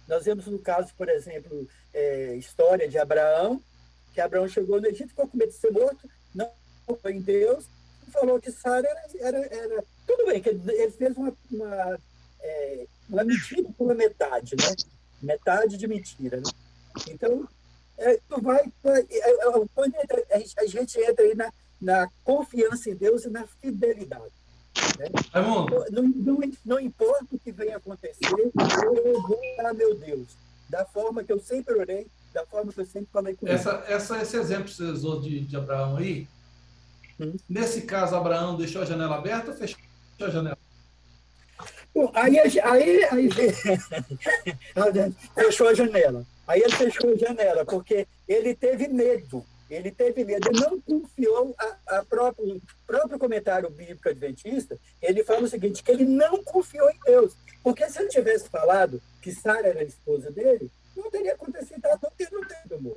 Nós vemos no caso, por exemplo, história de Abraão, que Abraão chegou no Egito, ficou com medo de ser morto, não foi em Deus, e falou que Sara era... Tudo bem, que ele fez uma mentira pela metade, né? Metade de mentira, né? Então, quando a gente entra aí na confiança em Deus e na fidelidade. Né? Não importa o que venha acontecer, eu vou orar, meu Deus, da forma que eu sempre orei, da forma que eu sempre falei com ele.
Esse exemplo que você usou de Abraão aí, nesse caso, Abraão deixou a janela aberta ou fechou a janela?
Bom, aí fechou a janela. Aí ele fechou a janela, porque ele teve medo. Ele não confiou o próprio comentário bíblico adventista, ele fala o seguinte, que ele não confiou em Deus. Porque se ele tivesse falado que Sara era a esposa dele, não teria acontecido nada, não teria amor.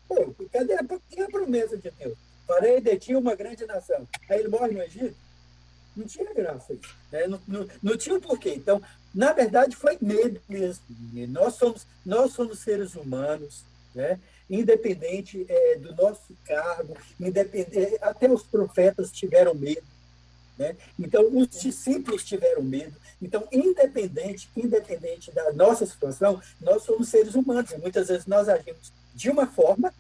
Pô, cadê a promessa de Deus? Farei de ti uma grande nação. Aí ele morre no Egito. Não tinha graça isso, né? Não tinha um porquê. Então, na verdade, foi medo mesmo. Nós somos seres humanos, né? Independente do nosso cargo, até os profetas tiveram medo, né? Então, os discípulos tiveram medo. Então, independente da nossa situação, nós somos seres humanos. E muitas vezes nós agimos de uma forma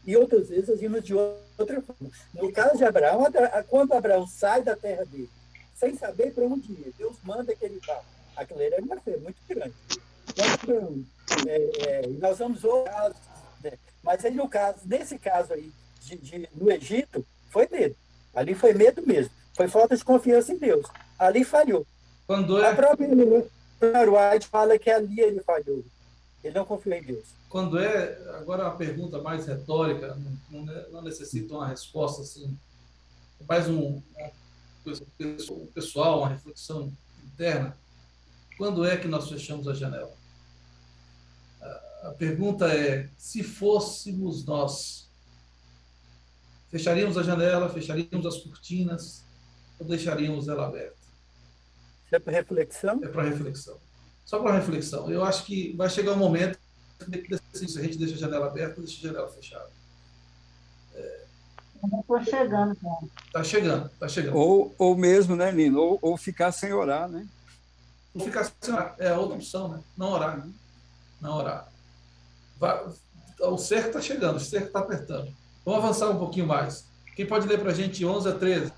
e outras vezes agimos de outra forma. No caso de Abraão, quando Abraão sai da terra dele, sem saber para onde ir, Deus manda que ele vá. Aquilo era uma fé muito grande. Nós vamos orar, né? Mas aí, nesse caso aí, no Egito, foi medo. Ali foi medo mesmo. Foi falta de confiança em Deus. Ali falhou. A própria White fala que ali ele falhou. Ele não confiou em Deus.
Agora uma pergunta mais retórica, não necessita uma resposta assim, mais um pessoal, uma reflexão interna. Quando é que nós fechamos a janela? A pergunta é, se fôssemos nós, fecharíamos a janela, fecharíamos as cortinas ou deixaríamos ela aberta?
É para reflexão?
É para reflexão. Só para reflexão. Eu acho que vai chegar um momento que se a gente deixa a janela aberta, deixa a janela fechada.
Estou chegando, cara.
Está chegando.
Ou mesmo, né, Nino? Ou ficar sem orar, né?
Ou ficar sem orar. É a outra opção, né? Não orar. Não orar. O cerco está chegando, o cerco está apertando. Vamos avançar um pouquinho mais. Quem pode ler para a gente 11 a 13?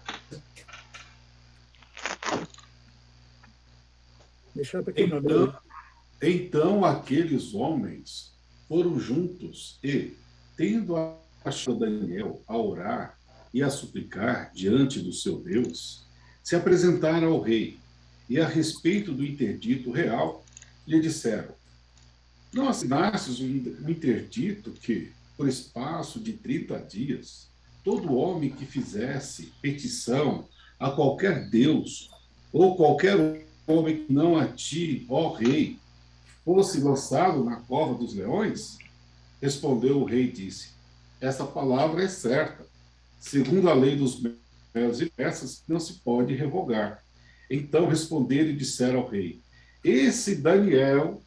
Deixa eu
Então aqueles homens foram juntos e, tendo achado Daniel a orar e a suplicar diante do seu Deus, se apresentaram ao rei e, a respeito do interdito real, lhe disseram: não assinastes um interdito que, por espaço de 30 dias, todo homem que fizesse petição a qualquer deus ou qualquer homem que não a ti, ó rei, fosse lançado na cova dos leões? Respondeu o rei e disse: essa palavra é certa. Segundo a lei dos medos e persas, não se pode revogar. Então responderam e disseram ao rei: esse Daniel,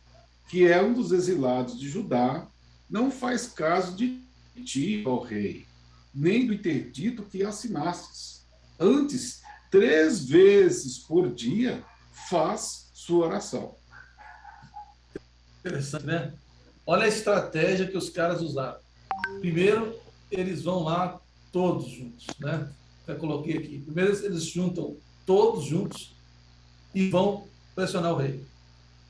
que é um dos exilados de Judá, não faz caso de ti, ó rei, nem do interdito que assinastes. Antes, 3 vezes por dia, faz sua oração.
Interessante, né? Olha a estratégia que os caras usaram. Primeiro, eles vão lá todos juntos, né? Eu coloquei aqui. Primeiro, eles juntam todos juntos e vão pressionar o rei.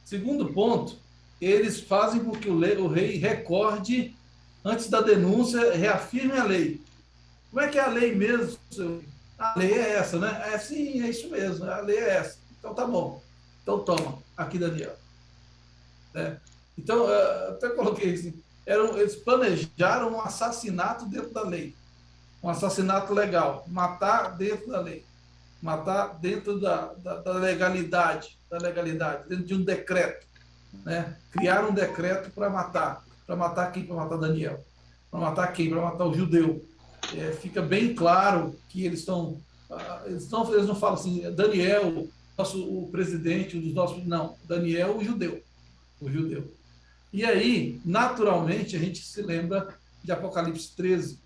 Segundo ponto, eles fazem com que o rei recorde, antes da denúncia, reafirme a lei. Como é que é a lei mesmo? A lei é essa, né? Sim, é isso mesmo. A lei é essa. Então tá bom. Então toma, aqui Daniel. Então, até coloquei assim, eles planejaram um assassinato dentro da lei. Um assassinato legal. Matar dentro da lei. Matar dentro da legalidade. Dentro de um decreto. Né? Criaram um decreto para matar. Para matar quem? Para matar Daniel. Para matar quem? Para matar o judeu. Fica bem claro que eles estão... Eles não falam assim, Daniel, o presidente, um dos nossos... Não, Daniel, o judeu. O judeu. E aí, naturalmente, a gente se lembra de Apocalipse 13,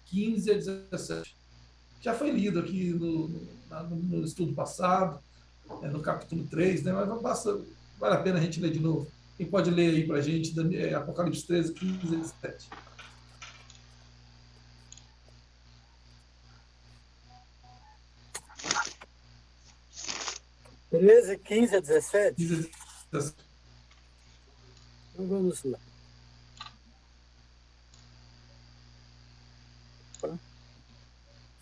15 a 17. Já foi lido aqui no estudo passado, no capítulo 3, né? Mas vale a pena a gente ler de novo. Quem pode ler aí para a gente, Apocalipse 13, 15 a 17.
Beleza? 15 a 17?
15 a 17.
Então vamos lá.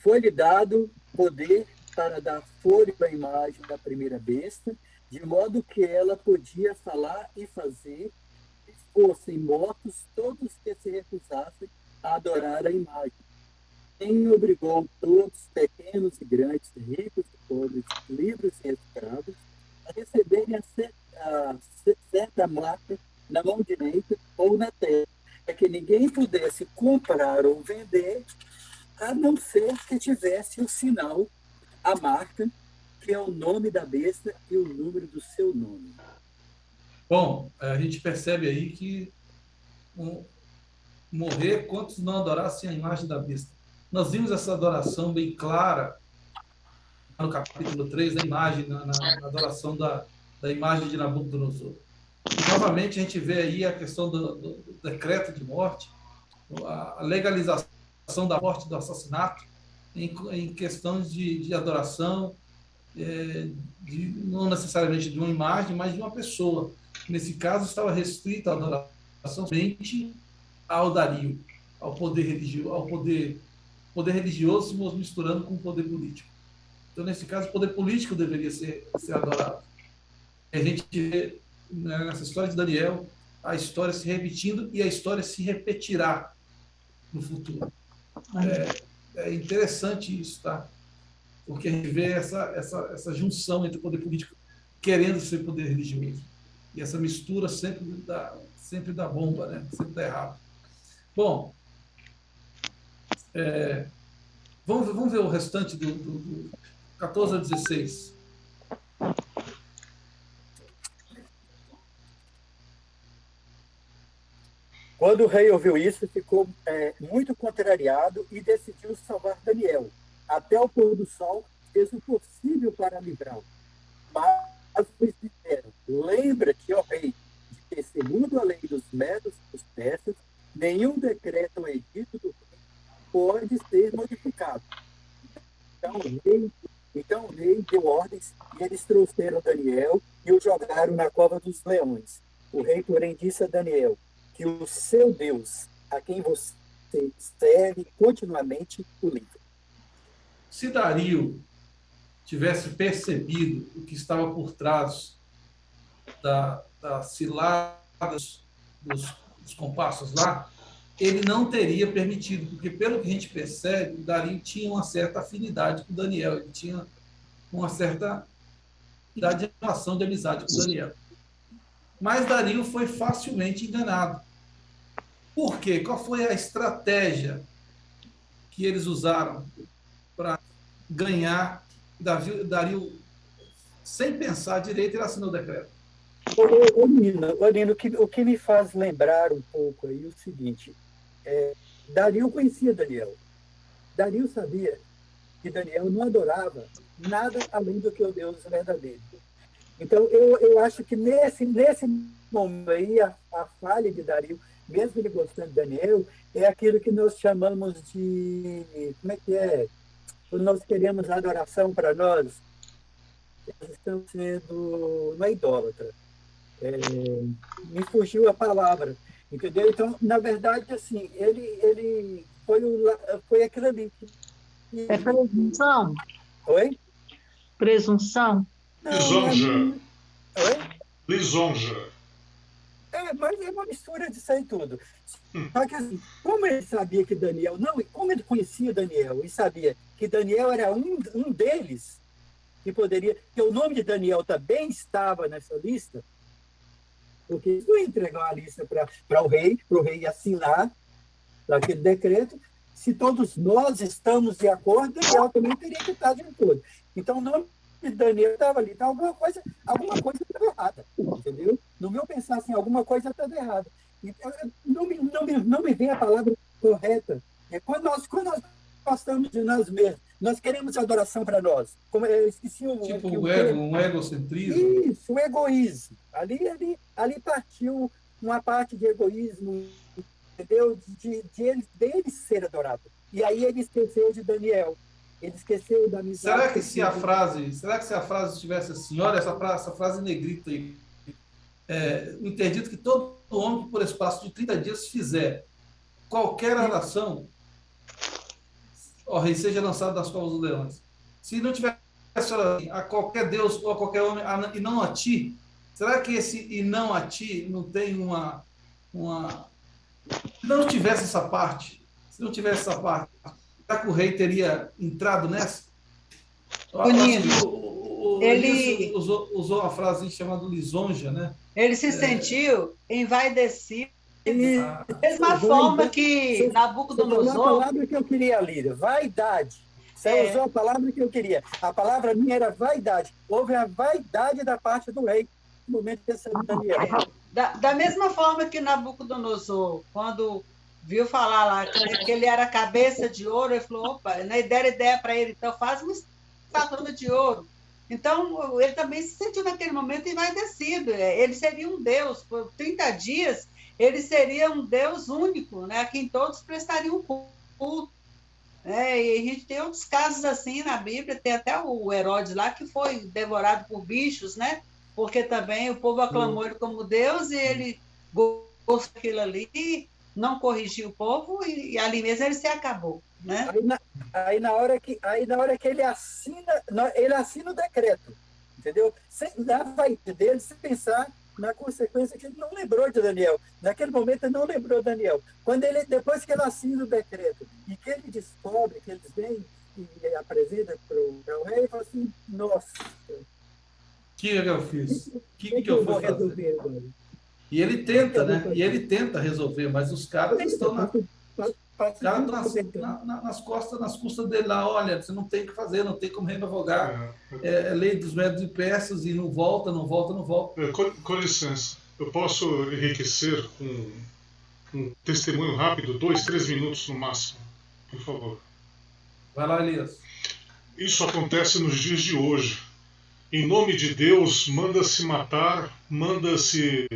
foi-lhe dado poder para dar fôlego à imagem da primeira besta, de modo que ela podia falar e fazer, e fossem mortos todos que se recusassem a adorar a imagem. Quem obrigou todos, pequenos e grandes, ricos e pobres, livres e escravos, a receberem a certa marca na mão direita ou na testa, para que ninguém pudesse comprar ou vender, a não ser que tivesse o sinal, a marca, que é o nome da besta e o número do seu nome.
Bom, a gente percebe aí que morrer quantos não adorassem a imagem da besta. Nós vimos essa adoração bem clara no capítulo 3, da imagem, na adoração da imagem de Nabucodonosor. E, novamente, a gente vê aí a questão do decreto de morte, a legalização da morte, do assassinato, em questões de adoração, não necessariamente de uma imagem, mas de uma pessoa. Nesse caso, estava restrita a adoração somente ao Dario, ao poder religioso, poder religioso se misturando com o poder político. Então, nesse caso, o poder político deveria ser adorado. A gente vê, nessa história de Daniel, a história se repetindo e a história se repetirá no futuro. É interessante isso, tá? Porque a gente vê essa junção entre o poder político querendo ser poder religioso. E essa mistura sempre dá bomba, né? Sempre dá errado. Bom, vamos ver o restante do 14 a 16.
Quando o rei ouviu isso, ficou muito contrariado e decidiu salvar Daniel. Até o pôr do sol, fez o possível para livrá-lo. Mas eles disseram: lembra-te, ó rei, de que, segundo a lei dos medos e dos persas, nenhum decreto ou edito do rei pode ser modificado. Então o rei deu ordens e eles trouxeram Daniel e o jogaram na cova dos leões. O rei, porém, disse a Daniel que o seu Deus, a quem você serve continuamente, o livre.
Se Dario tivesse percebido o que estava por trás da cilada dos compassos lá, ele não teria permitido, porque, pelo que a gente percebe, Dario tinha uma certa afinidade com Daniel, ele tinha uma certa idade de relação de amizade com Daniel. Mas Dario foi facilmente enganado. Por quê? Qual foi a estratégia que eles usaram para ganhar? Dario, sem pensar direito, ele assinou o decreto.
Nino, o que me faz lembrar um pouco aí o seguinte: Dario conhecia Daniel. Dario sabia que Daniel não adorava nada além do que o Deus verdadeiro. Então, eu acho que nesse momento aí, a falha de Dario, mesmo ele gostando de Daniel, é aquilo que nós chamamos de... Como é que é? Quando nós queremos adoração para nós, nós estamos sendo... Não é idólatra. Me fugiu a palavra. Entendeu? Então, na verdade, assim, ele foi aquilo ali.
É presunção?
Oi?
Presunção?
Lisonja.
Oi?
Lisonja.
Mas é uma mistura disso aí tudo. Só que, assim, como ele sabia que Daniel... Não, como ele conhecia Daniel e sabia que Daniel era um deles, que poderia... Que o nome de Daniel também estava nessa lista, porque eles não entregam a lista para o rei assinar aquele decreto. Se todos nós estamos de acordo, Daniel também teria que estar de acordo. Então, o nome de Daniel estava ali. Então, alguma coisa estava errada, entendeu? No meu pensar, assim, alguma coisa estava errada. Então, não me vem a palavra correta. Quando nós gostamos de nós mesmos, nós queremos adoração para nós. Como eu esqueci
um egocentrismo.
Isso, o egoísmo. Ali partiu uma parte de egoísmo, entendeu? De ele ser adorado. E aí ele esqueceu de Daniel. Ele esqueceu da amizade.
Será que se a frase estivesse assim, olha essa frase negrita aí, o interdito que todo homem que por espaço de 30 dias fizer qualquer oração, ó rei, seja lançado das covas dos leões. Se não tivesse a qualquer Deus ou a qualquer homem, e não a ti, será que esse e não a ti não tem uma... Se não tivesse essa parte, será que o rei teria entrado nessa?
Ele
usou uma frase chamada lisonja, né?
Ele se sentiu envaidecido, da mesma forma que Nabucodonosor...
Você falou a palavra que eu queria, Lídia, vaidade. Você usou a palavra que eu queria. A palavra minha era vaidade. Houve a vaidade da parte do rei no momento de Daniel.
Da mesma forma que Nabucodonosor, quando viu falar lá que ele era cabeça de ouro, ele falou, opa, né, deram ideia para ele, então faz uma estátua de ouro. Então, ele também se sentiu naquele momento envaidecido. Ele seria um Deus. Por 30 dias, ele seria um Deus único, né, a quem todos prestariam culto. E a gente tem outros casos assim na Bíblia, tem até o Herodes lá, que foi devorado por bichos, né? Porque também o povo aclamou ele como Deus e ele gostou daquilo ali, não corrigiu o povo e ali mesmo ele se acabou, né?
Aí na hora que ele assina o decreto, entendeu? Na vaidade dele, sem pensar na consequência que ele não lembrou de Daniel. Naquele momento ele não lembrou de Daniel. Depois que ele assina o decreto e que ele descobre, que eles vêm e apresenta para o rei, ele fala assim, nossa...
O que eu fiz? O que eu vou resolver agora? E ele tenta, né? E ele tenta resolver, mas os caras estão nas custas dele lá. Olha, você não tem o que fazer, não tem como revogar. É lei dos Medos e Persas e não volta.
Com licença, eu posso enriquecer com um testemunho rápido, 2, 3 minutos no máximo, por favor.
Vai lá, Elias.
Isso acontece nos dias de hoje. Em nome de Deus, manda-se matar, manda-se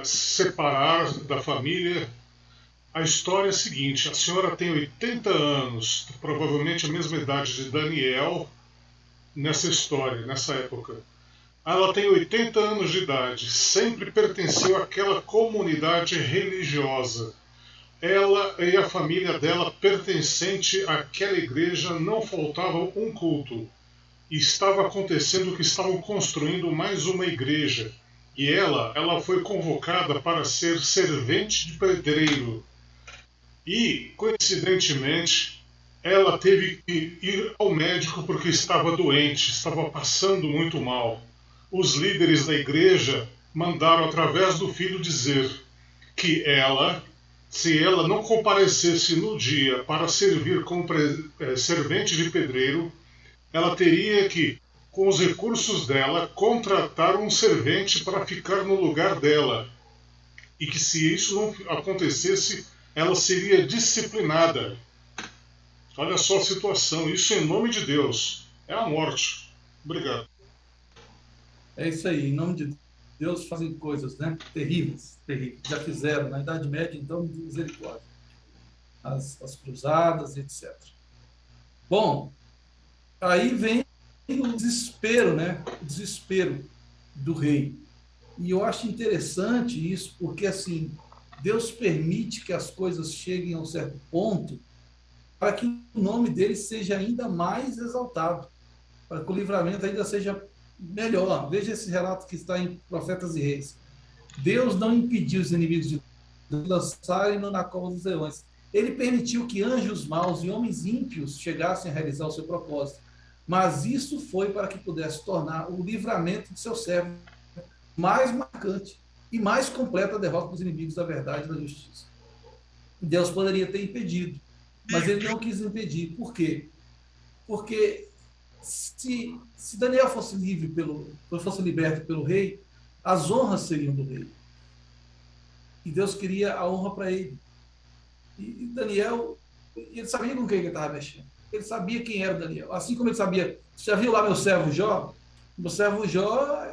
separar da família. A história é a seguinte: a senhora tem 80 anos, provavelmente a mesma idade de Daniel nessa história, nessa época. Ela tem 80 anos de idade, sempre pertenceu àquela comunidade religiosa. Ela e a família dela, pertencente àquela igreja, não faltava um culto. E estava acontecendo que estavam construindo mais uma igreja. E ela foi convocada para ser servente de pedreiro. E, coincidentemente, ela teve que ir ao médico porque estava doente, estava passando muito mal. Os líderes da igreja mandaram, através do filho, dizer que se ela não comparecesse no dia para servir como servente de pedreiro, ela teria que, com os recursos dela, contratar um servente para ficar no lugar dela. E que se isso não acontecesse, ela seria disciplinada. Olha só a situação, isso em nome de Deus. É a morte. Obrigado.
É isso aí, em nome de Deus fazem coisas, né? Terríveis. Já fizeram na Idade Média, então, de misericórdia. As cruzadas, etc. Bom, aí vem o desespero, né? O desespero do rei. E eu acho interessante isso, porque assim, Deus permite que as coisas cheguem a um certo ponto para que o nome dele seja ainda mais exaltado, para que o livramento ainda seja melhor. Veja esse relato que está em Profetas e Reis. Deus não impediu os inimigos de lançarem na cova dos leões. Ele permitiu que anjos maus e homens ímpios chegassem a realizar o seu propósito. Mas isso foi para que pudesse tornar o livramento de seu servo mais marcante e mais completa a derrota dos inimigos da verdade e da justiça. Deus poderia ter impedido, mas ele não quis impedir. Por quê? Porque se Daniel fosse fosse liberto pelo rei, as honras seriam do rei. E Deus queria a honra para ele. E Daniel, ele sabia com quem ele estava mexendo. Ele sabia quem era Daniel. Assim como ele sabia, você já viu lá meu servo Jó? Meu servo Jó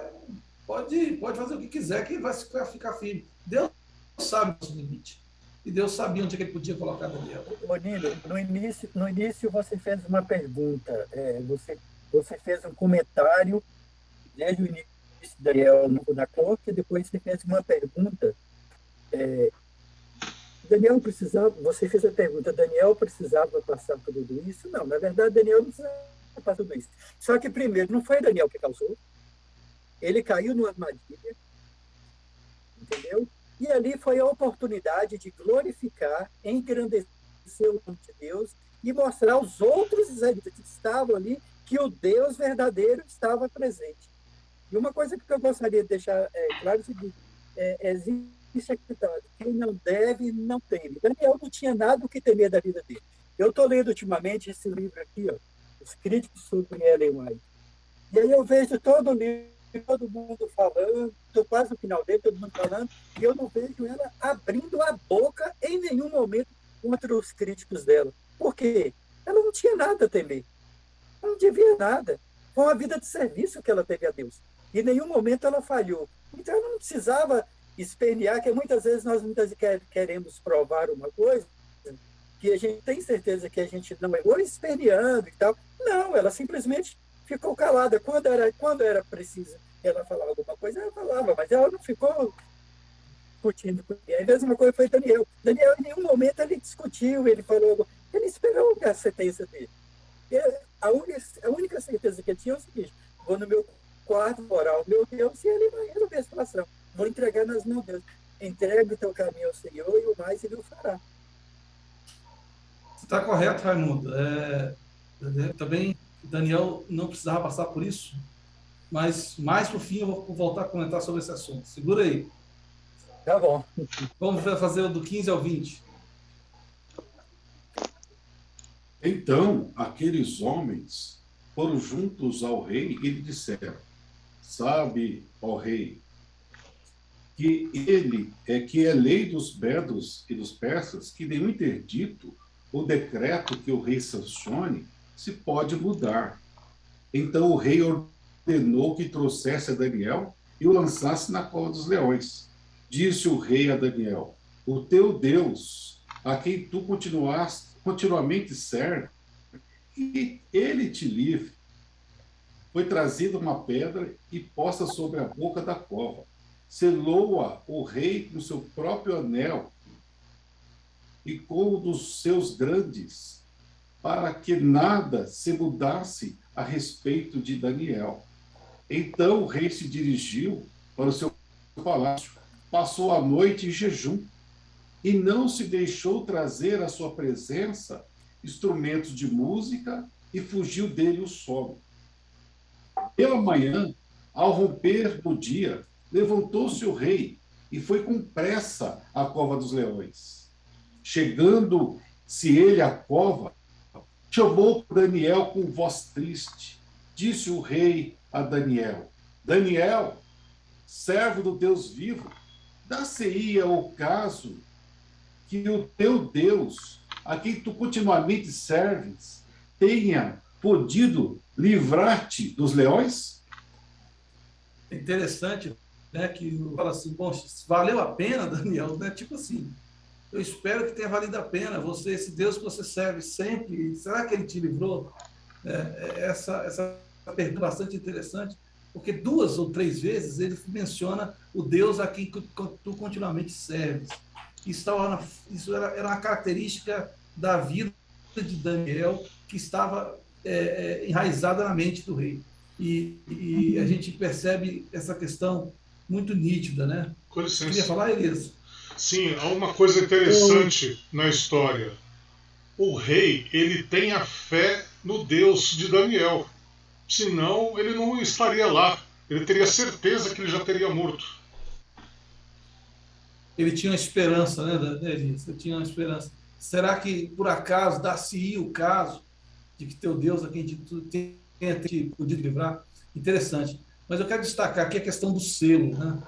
pode fazer o que quiser, que vai ficar firme. Deus sabe o nosso limite. E Deus sabia onde é que ele podia colocar Daniel.
Nilo, no início você fez uma pergunta. Você fez um comentário desde o início de Daniel na corte, e depois você fez uma pergunta. Daniel precisava, você fez a pergunta, Daniel precisava passar por tudo isso? Não, na verdade, Daniel não precisava passar por tudo isso. Só que, primeiro, não foi Daniel que causou, ele caiu numa armadilha, entendeu? E ali foi a oportunidade de glorificar, engrandecer o nome de Deus e mostrar aos outros israelitas que estavam ali que o Deus verdadeiro estava presente. E uma coisa que eu gostaria de deixar claro é o seguinte, existe aqui, quem não deve, não teme. Daniel não tinha nada o que temer da vida dele. Eu estou lendo ultimamente esse livro aqui, ó, Os Críticos sobre Ellen White. E aí eu vejo todo o livro, todo mundo falando, estou quase no final dele, todo mundo falando, e eu não vejo ela abrindo a boca em nenhum momento contra os críticos dela. Por quê? Ela não tinha nada a temer. Ela não devia nada. Foi uma vida de serviço que ela teve a Deus. E em nenhum momento ela falhou. Então ela não precisava espernear, que muitas vezes nós queremos provar uma coisa que a gente tem certeza que a gente não errou, esperneando e tal. Não, ela simplesmente ficou calada. Quando era preciso ela falar alguma coisa, ela falava, mas ela não ficou discutindo com ninguém. A mesma coisa foi Daniel. Daniel, em nenhum momento, ele discutiu, ele falou, ele esperou a sentença dele. A única certeza que ele tinha é o seguinte, vou no meu quarto, orar ao meu Deus, e ele vai resolver a situação. Vou entregar nas mãos de Deus. Entregue o teu caminho ao Senhor e o mais ele o fará.
Você está correto, Raimundo. Também Daniel não precisava passar por isso, mas mais por fim eu vou voltar a comentar sobre esse assunto. Segura aí.
Tá bom.
Vamos fazer o do 15 ao 20.
Então, aqueles homens foram juntos ao rei e lhe disseram, sabe, ó rei, que é lei dos medos e dos persas que nenhum interdito ou decreto que o rei sancione se pode mudar. Então o rei ordenou que trouxesse a Daniel e o lançasse na cova dos leões. Disse o rei a Daniel, o teu Deus, a quem tu continuamente serve, e ele te livre. Foi trazida uma pedra e posta sobre a boca da cova. Selou-a o rei com seu próprio anel e com o dos seus grandes, para que nada se mudasse a respeito de Daniel. Então o rei se dirigiu para o seu palácio, passou a noite em jejum e não se deixou trazer à sua presença instrumentos de música e fugiu dele o sono. Pela manhã, ao romper do dia, levantou-se o rei e foi com pressa à cova dos leões. Chegando-se ele à cova, chamou Daniel com voz triste. Disse o rei a Daniel, Daniel, servo do Deus vivo, dá-se-ia o caso que o teu Deus, a quem tu continuamente serves, tenha podido livrar-te dos leões?
É interessante, né, que fala assim, bom, valeu a pena, Daniel, né? Tipo assim, eu espero que tenha valido a pena, esse Deus que você serve sempre, será que ele te livrou? Essa pergunta é bastante interessante, porque 2 ou 3 vezes ele menciona o Deus a quem tu continuamente serves. Isso era uma característica da vida de Daniel que estava enraizada na mente do rei. E a gente percebe essa questão muito nítida, né?
Com licença.
Queria falar, Elias?
Sim, há uma coisa interessante na história. O rei, ele tem a fé no Deus de Daniel. Senão, ele não estaria lá. Ele teria certeza que ele já teria morto.
Ele tinha uma esperança, né, Elias? Ele tinha uma esperança. Será que, por acaso, dá-se o caso de que teu Deus, a quem tu tenha te podido livrar? Interessante. Mas eu quero destacar aqui a questão do selo, né?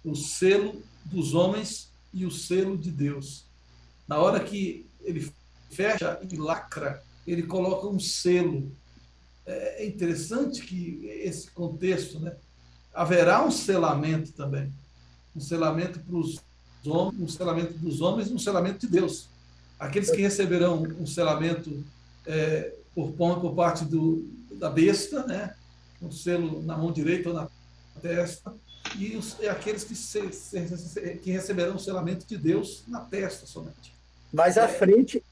O selo dos homens e o selo de Deus. Na hora que ele fecha e lacra, ele coloca um selo. É interessante que esse contexto, né? Haverá um selamento também. Um selamento para os homens, um selamento dos homens e um selamento de Deus. Aqueles que receberão um selamento por parte da besta, né? Um selo na mão direita ou na testa, e aqueles que receberão o selamento de Deus na testa somente.
Mais à frente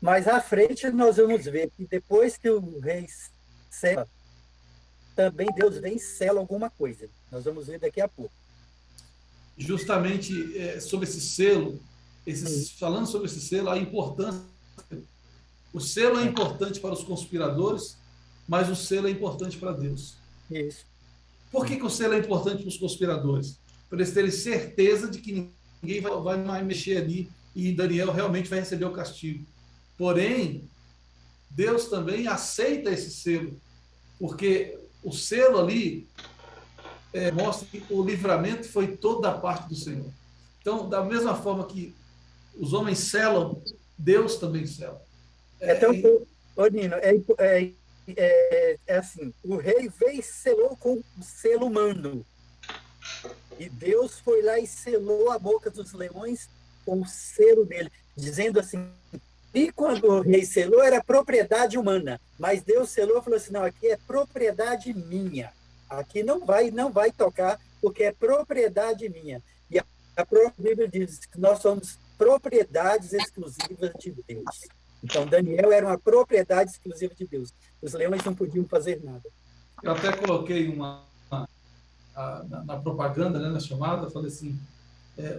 nós vamos ver que depois que o rei sela, também Deus vem e sela alguma coisa. Nós vamos ver daqui a pouco.
Justamente sobre esse selo, falando sobre esse selo, a importância. O selo é importante para os conspiradores, mas o selo é importante para Deus.
Isso.
Por que o selo é importante para os conspiradores? Para eles terem certeza de que ninguém vai mais mexer ali e Daniel realmente vai receber o castigo. Porém, Deus também aceita esse selo, porque o selo ali mostra que o livramento foi toda da parte do Senhor. Então, da mesma forma que os homens selam, Deus também sela.
Então, Nino, assim, o rei veio e selou com o selo humano. E Deus foi lá e selou a boca dos leões com o selo dele, dizendo assim, e quando o rei selou era propriedade humana, mas Deus selou e falou assim, não, aqui é propriedade minha. Aqui não vai tocar, porque é propriedade minha. E a própria Bíblia diz que nós somos propriedades exclusivas de Deus. Então, Daniel era uma propriedade exclusiva de Deus. Os leões não podiam fazer nada.
Eu até coloquei na propaganda, né, na chamada, falei assim,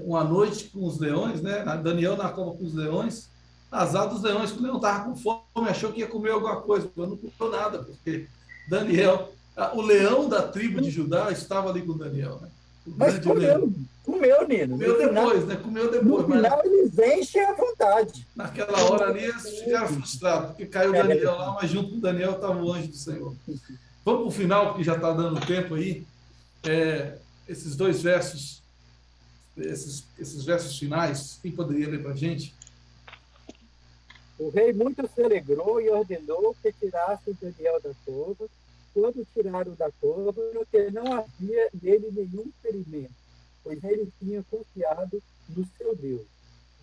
uma noite com os leões, né, Daniel na cova com os leões, azar dos leões, que o leão estava com fome, achou que ia comer alguma coisa, mas não comeu nada, porque Daniel, o leão da tribo de Judá estava ali com Daniel. Né?
Mas comeu, Nino.
Comeu depois, né? Comeu depois.
No final, eles enchem à vontade.
Naquela hora ali, eles ficaram frustrados, porque caiu Daniel lá, mas junto com Daniel estava o anjo do Senhor. Vamos para o final, porque já está dando tempo aí. Esses dois versos, esses versos finais, quem poderia ler para a gente?
O rei muito se alegrou e ordenou que tirassem Daniel da cova. Quando tiraram da cova, porque não havia nele nenhum ferimento, pois ele tinha confiado no seu Deus.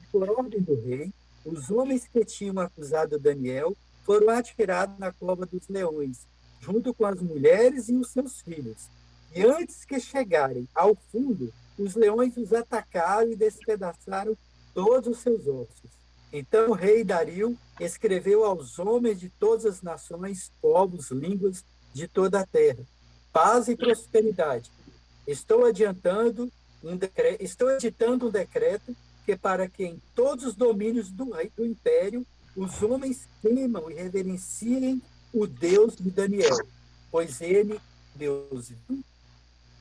E por ordem do rei, os homens que tinham acusado Daniel foram atirados na cova dos leões, junto com as mulheres e os seus filhos. E antes que chegarem ao fundo, os leões os atacaram e despedaçaram todos os seus ossos. Então o rei Dario escreveu aos homens de todas as nações, povos, línguas, de toda a terra, paz e prosperidade. Estou editando um decreto que para que em todos os domínios do império os homens temam e reverenciem o Deus de Daniel, pois ele, Deus,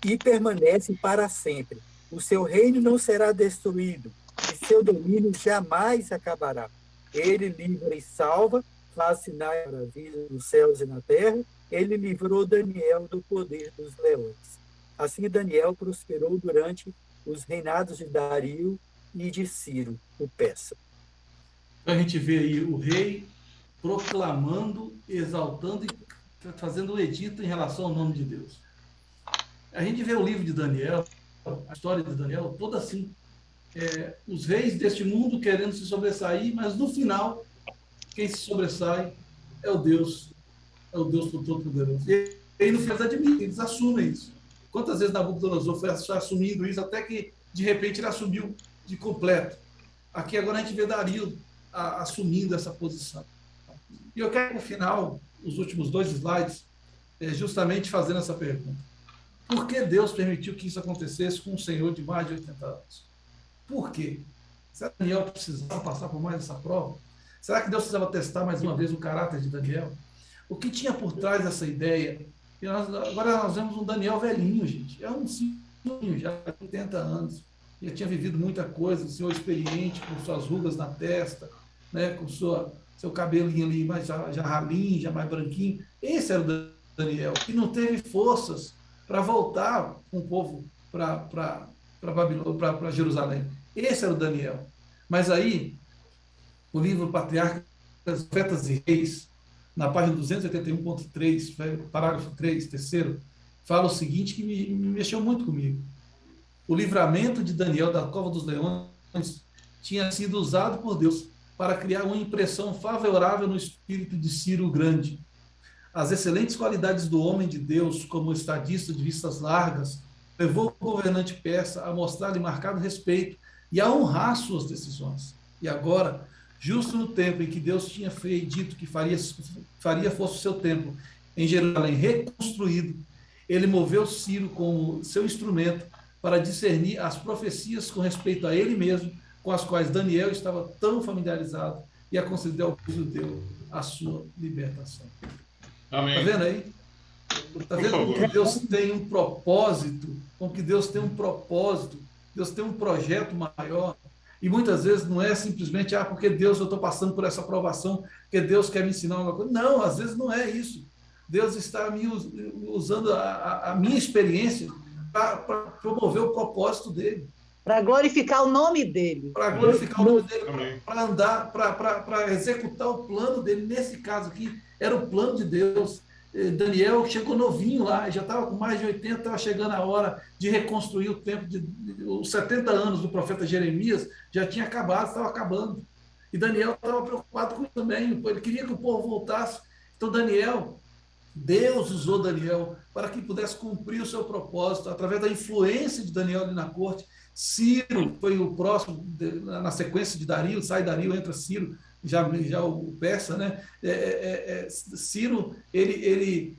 e permanece para sempre. O seu reino não será destruído, e seu domínio jamais acabará. Ele livra e salva, faz sinais e maravilhas nos céus e na terra. Ele livrou Daniel do poder dos leões. Assim Daniel prosperou durante os reinados de Dario e de Ciro, o Persa.
A gente vê aí o rei proclamando, exaltando e fazendo um edito em relação ao nome de Deus. A gente vê o livro de Daniel, a história de Daniel, toda assim. Os reis deste mundo querendo se sobressair, mas no final, quem se sobressai é o Deus Todo-Poderoso. E aí, no final, eles assumem isso. Quantas vezes Nabucodonosor foi assumindo isso, até que, de repente, ele assumiu de completo. Aqui, agora, a gente vê Dario assumindo essa posição. E eu quero, no final, os últimos 2 slides, justamente fazendo essa pergunta. Por que Deus permitiu que isso acontecesse com um senhor de mais de 80 anos? Por quê? Será que Daniel precisava passar por mais essa prova? Será que Deus precisava testar mais uma vez o caráter de Daniel? O que tinha por trás dessa ideia? E agora nós vemos um Daniel velhinho, gente. É um senhor já de 80 anos. Já tinha vivido muita coisa, um senhor experiente, com suas rugas na testa, né, com seu cabelinho ali mais já ralinho, já mais branquinho. Esse era o Daniel, que não teve forças para voltar com o povo para Jerusalém. Esse era o Daniel. Mas aí, o livro Patriarcas, Profetas e Reis, na página 281.3, parágrafo 3, terceiro, fala o seguinte, que me mexeu muito comigo. O livramento de Daniel da cova dos leões tinha sido usado por Deus para criar uma impressão favorável no espírito de Ciro o Grande. As excelentes qualidades do homem de Deus, como estadista de vistas largas, levou o governante persa a mostrar-lhe marcado respeito e a honrar suas decisões. E agora, justo no tempo em que Deus tinha dito que faria fosse o seu templo em Jerusalém reconstruído, ele moveu Ciro como seu instrumento para discernir as profecias com respeito a ele mesmo, com as quais Daniel estava tão familiarizado, e a concedeu ao judeu a sua libertação.
Amém.
Está vendo aí? Está vendo como que Deus tem um propósito, como que Deus tem um propósito, Deus tem um projeto maior, e muitas vezes não é simplesmente, porque Deus, eu estou passando por essa provação, porque Deus quer me ensinar uma coisa. Não, às vezes não é isso. Deus está usando a minha experiência para promover o propósito dele.
Para glorificar o nome dele.
Para glorificar o nome dele, para andar, para executar o plano dele. Nesse caso aqui, era o plano de Deus. Daniel chegou novinho lá, já estava com mais de 80, estava chegando a hora de reconstruir o templo. Os 70 anos do profeta Jeremias já tinha acabado, estava acabando. E Daniel estava preocupado com isso também, ele queria que o povo voltasse. Então, Deus usou Daniel para que pudesse cumprir o seu propósito, através da influência de Daniel ali na corte. Ciro foi o próximo, na sequência de Dario, sai Dario, entra Ciro, já o persa, né? Ciro, ele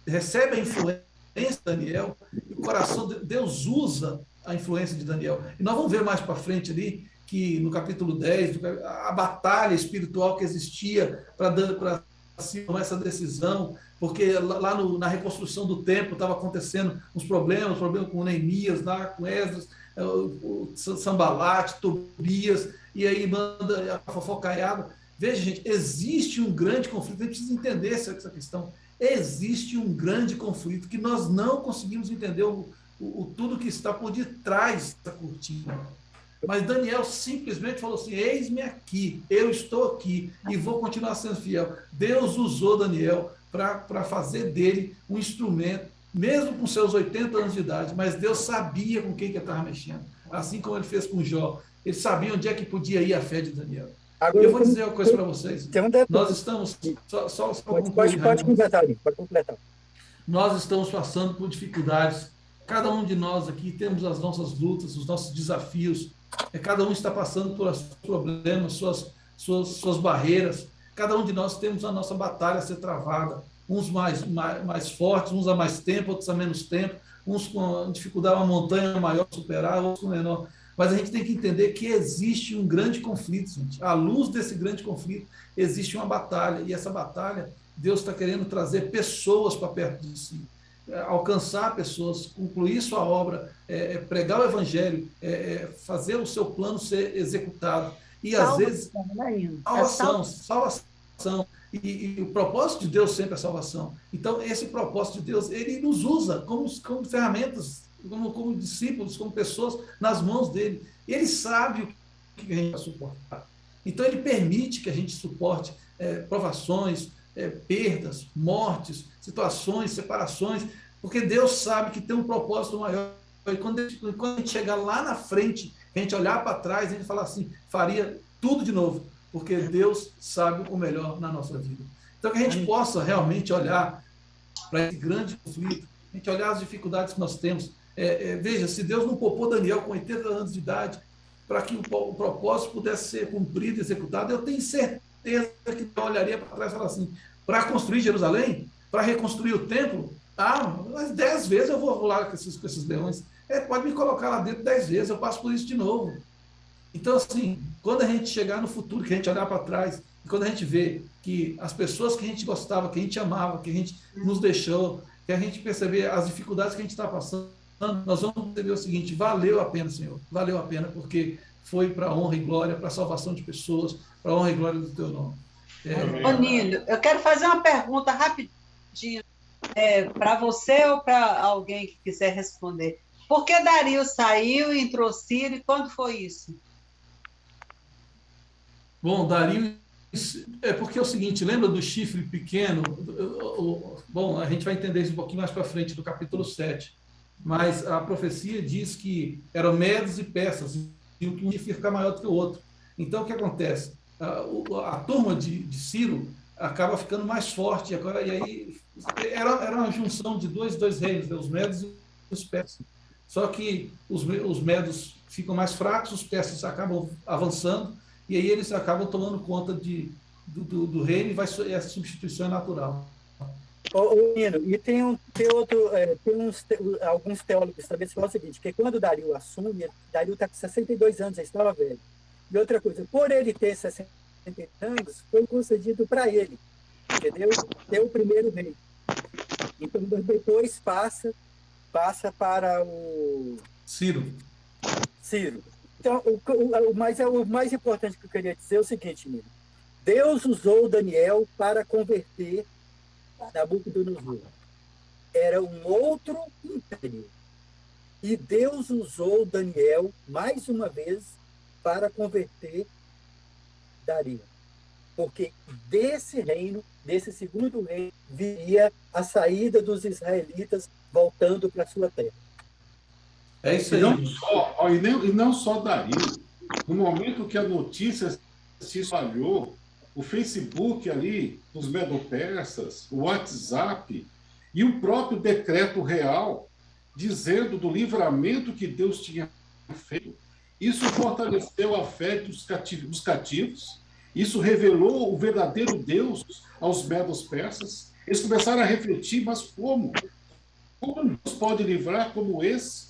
recebe a influência de Daniel, e o coração de Deus usa a influência de Daniel. E nós vamos ver mais para frente ali, que no capítulo 10, a batalha espiritual que existia para tomar essa decisão, porque lá na reconstrução do templo estava acontecendo uns problemas com Neemias, lá com Esdras, o Sambalate, Tobias, e aí manda a fofocaiada. Veja, gente, existe um grande conflito, a gente precisa entender essa questão. Existe um grande conflito que nós não conseguimos entender tudo que está por detrás da cortina. Mas Daniel simplesmente falou assim: eis-me aqui, eu estou aqui e vou continuar sendo fiel. Deus usou Daniel para fazer dele um instrumento, mesmo com seus 80 anos de idade, mas Deus sabia com quem que ele estava mexendo. Assim como ele fez com Jó, ele sabia onde é que podia ir a fé de Daniel. Agora, eu vou dizer uma coisa para vocês. Nós estamos...
Pode completar, pode completar.
Nós estamos passando por dificuldades. Cada um de nós aqui temos as nossas lutas, os nossos desafios. Cada um está passando por seus problemas, suas barreiras. Cada um de nós temos a nossa batalha a ser travada. Uns mais fortes, uns há mais tempo, outros há menos tempo. Uns com dificuldade, uma montanha maior superar, outros com menor. Mas a gente tem que entender que existe um grande conflito, gente. À luz desse grande conflito, existe uma batalha. E essa batalha, Deus está querendo trazer pessoas para perto de si. Alcançar pessoas, concluir sua obra, pregar o evangelho, fazer o seu plano ser executado. E às vezes, salvação. E o propósito de Deus sempre é salvação. Então, esse propósito de Deus, ele nos usa como ferramentas, como discípulos, como pessoas nas mãos dele. Ele sabe o que a gente vai suportar. Então, ele permite que a gente suporte provações, perdas, mortes, situações, separações, porque Deus sabe que tem um propósito maior. E quando a gente chegar lá na frente, a gente olhar para trás, a gente falar assim: faria tudo de novo, porque Deus sabe o melhor na nossa vida. Então, que a gente possa realmente olhar para esse grande conflito, a gente olhar as dificuldades que nós temos. Veja, se Deus não poupou Daniel com 80 anos de idade para que o propósito pudesse ser cumprido e executado, eu tenho certeza que eu olharia para trás e falaria assim: para construir Jerusalém, para reconstruir o templo, mas 10 vezes eu vou lá com esses leões. Pode me colocar lá dentro 10 vezes, eu passo por isso de novo. Então, assim, quando a gente chegar no futuro, que a gente olhar para trás, e quando a gente vê que as pessoas que a gente gostava, que a gente amava, que a gente nos deixou, que a gente perceber as dificuldades que a gente está passando, nós vamos entender o seguinte: valeu a pena, Senhor, valeu a pena, porque foi para a honra e glória, para a salvação de pessoas, para a honra e glória do teu nome.
Ô, Nilo, eu quero fazer uma pergunta rapidinho para você ou para alguém que quiser responder. Por que Dario saiu e entrou Ciro, e quando foi isso?
Bom, Dario, porque é o seguinte, lembra do chifre pequeno? Bom, a gente vai entender isso um pouquinho mais para frente, do capítulo 7, mas a profecia diz que eram medos e persas, e um chifre fica maior do que o outro. Então, o que acontece? A turma de Ciro acaba ficando mais forte, e aí era uma junção de dois reinos, os medos e os persas. Só que os medos ficam mais fracos, os persas acabam avançando, e aí eles acabam tomando conta do reino, e essa substituição é natural.
Nino, e tem alguns teólogos também que falam o seguinte, que quando Dario assume, Dario está com 62 anos, já estava velho. E outra coisa, por ele ter 62 anos, foi concedido para ele, entendeu? Ser o primeiro rei. Então, depois passa para o
Ciro.
Então, o mais importante que eu queria dizer é o seguinte, Nino. Deus usou Daniel para converter Nabucodonosor. Era um outro império. E Deus usou Daniel, mais uma vez, para converter Dario. Porque desse reino, desse segundo reino, viria a saída dos israelitas voltando para a sua terra.
É isso aí.
E não só Dario. No momento que a notícia se espalhou, o Facebook ali, os medo-persas, o WhatsApp e o próprio decreto real dizendo do livramento que Deus tinha feito. Isso fortaleceu a fé dos cativos, isso revelou o verdadeiro Deus aos medos-persas. Eles começaram a refletir, mas como? Como Deus pode livrar como esse?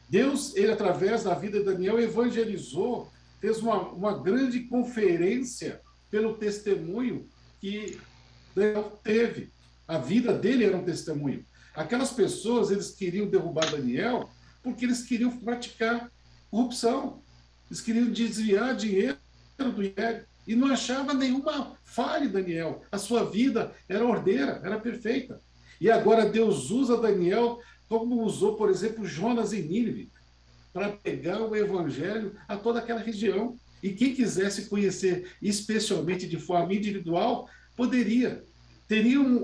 Deus, ele através da vida de Daniel, evangelizou, fez uma grande conferência pelo testemunho que Daniel teve. A vida dele era um testemunho. Aquelas pessoas, eles queriam derrubar Daniel porque eles queriam praticar corrupção. Eles queriam desviar dinheiro do império e não achava nenhuma falha em Daniel. A sua vida era ordeira, era perfeita. E agora Deus usa Daniel como usou, por exemplo, Jonas em Nínive, para pegar o evangelho a toda aquela região. E quem quisesse conhecer, especialmente de forma individual, poderia.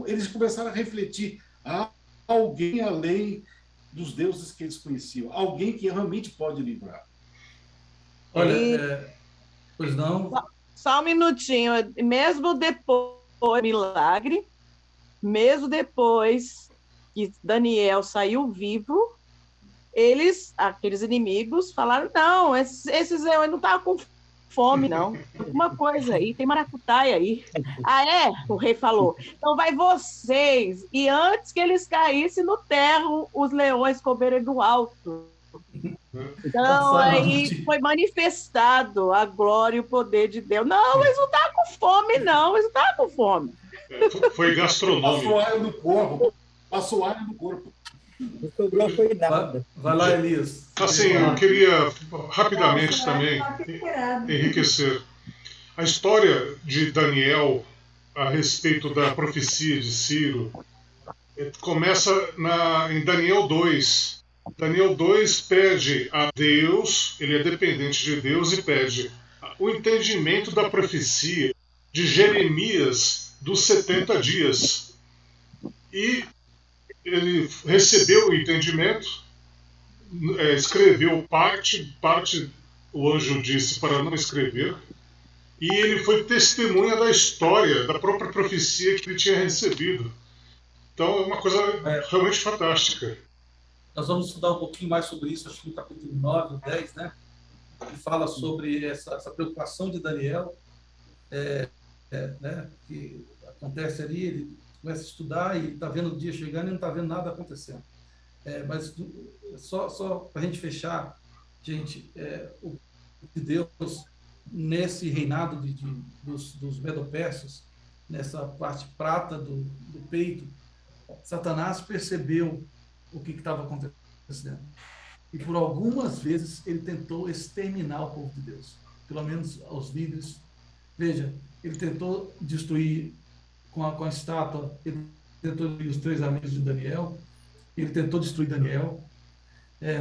Eles começaram a refletir: há alguém além dos deuses que eles conheciam, alguém que realmente pode livrar.
Olha, pois não.
Só um minutinho. Mesmo depois do milagre, mesmo depois que Daniel saiu vivo, aqueles inimigos, falaram: não, esses eu não estavam com fome, não. Alguma coisa aí, tem maracutaia aí. Ah, é? O rei falou. Então vai vocês. E antes que eles caíssem no terra, os leões comeram do alto. Então, aí foi manifestado a glória e o poder de Deus. Não, eles não estavam com fome, não. Eles não estavam com fome.
Foi gastronômico.
Passou ar no corpo.
Não foi nada.
Vai lá, Elias.
Assim, eu queria rapidamente também enriquecer. A história de Daniel a respeito da profecia de Ciro começa em Daniel 2. Daniel 2 pede a Deus, ele é dependente de Deus, e pede o entendimento da profecia de Jeremias dos 70 dias. E ele recebeu o entendimento, escreveu parte o anjo disse para não escrever, e ele foi testemunha da história, da própria profecia que ele tinha recebido. Então é uma coisa realmente fantástica.
Nós vamos estudar um pouquinho mais sobre isso, acho que no capítulo 9, 10, né? Que fala sobre essa preocupação de Daniel, né? Que acontece ali, ele começa a estudar e está vendo o dia chegando e não está vendo nada acontecendo. Mas só para a gente fechar, gente, o de Deus nesse reinado dos medo-persas, nessa parte prata do peito, Satanás percebeu o que estava acontecendo. E por algumas vezes ele tentou exterminar o povo de Deus, pelo menos aos líderes. Veja, ele tentou destruir com a estátua, ele tentou destruir os 3 amigos de Daniel, ele tentou destruir Daniel.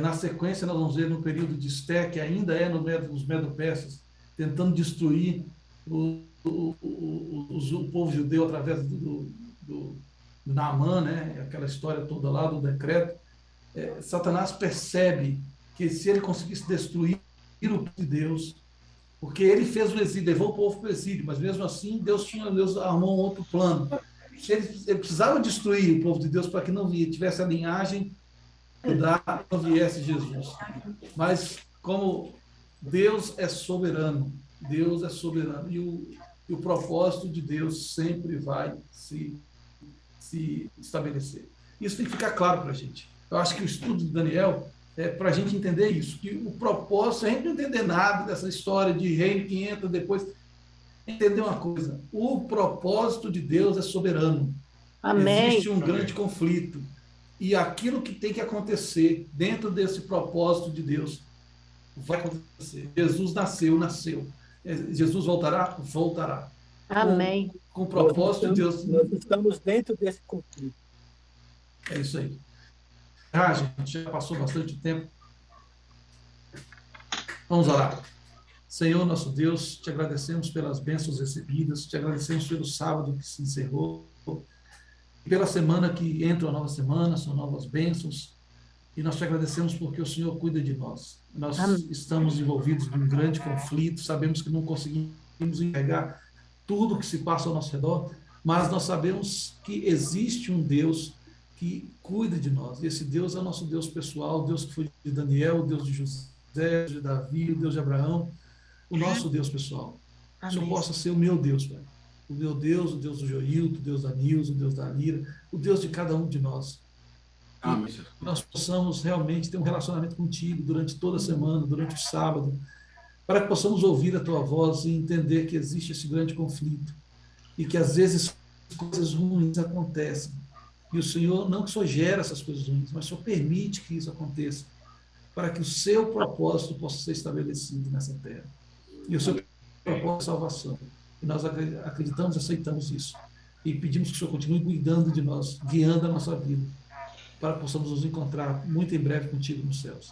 Na sequência, nós vamos ver no período de Esté, que ainda é nos Medo-Persas, tentando destruir o povo judeu através do Naamã, né? Aquela história toda lá do decreto. Satanás percebe que se ele conseguisse destruir o povo de Deus, porque ele fez o exílio, levou o povo para o exílio, mas mesmo assim Deus armou um outro plano. Ele precisava destruir o povo de Deus para que não tivesse a linhagem mudar quando viesse Jesus. Mas como Deus é soberano, Deus é soberano, e o propósito de Deus sempre vai se estabelecer. Isso tem que ficar claro para a gente. Eu acho que o estudo de Daniel é para a gente entender isso, que o propósito, a gente não entender nada dessa história de reino que entra depois, entender uma coisa, o propósito de Deus é soberano.
Amém.
Existe um grande conflito, e aquilo que tem que acontecer dentro desse propósito de Deus vai acontecer. Jesus nasceu. Jesus voltará.
Amém.
Com o propósito de Deus.
Nós estamos dentro desse conflito.
É isso aí. Gente, já passou bastante tempo. Vamos orar. Senhor, nosso Deus, te agradecemos pelas bênçãos recebidas, te agradecemos pelo sábado que se encerrou, pela semana que entra a nova semana, são novas bênçãos, e nós te agradecemos porque o Senhor cuida de nós. Nós estamos envolvidos num grande conflito, sabemos que não conseguimos enxergar tudo que se passa ao nosso redor, mas nós sabemos que existe um Deus que cuida de nós. E esse Deus é o nosso Deus pessoal, o Deus que foi de Daniel, o Deus de José, de Davi, o Deus de Abraão, o nosso Deus pessoal. Que o Senhor possa ser o meu Deus, Pai. O meu Deus, o Deus do Joildo, o Deus da Nilza, o Deus da Lira, o Deus de cada um de nós.
Amém.
Que nós possamos realmente ter um relacionamento contigo durante toda a semana, durante o sábado, para que possamos ouvir a tua voz e entender que existe esse grande conflito e que às vezes coisas ruins acontecem. E o Senhor não só gera essas coisas ruins, mas só permite que isso aconteça, para que o seu propósito possa ser estabelecido nessa terra. E o seu propósito é salvação. E nós acreditamos, aceitamos isso. E pedimos que o Senhor continue cuidando de nós, guiando a nossa vida, para que possamos nos encontrar muito em breve contigo nos céus.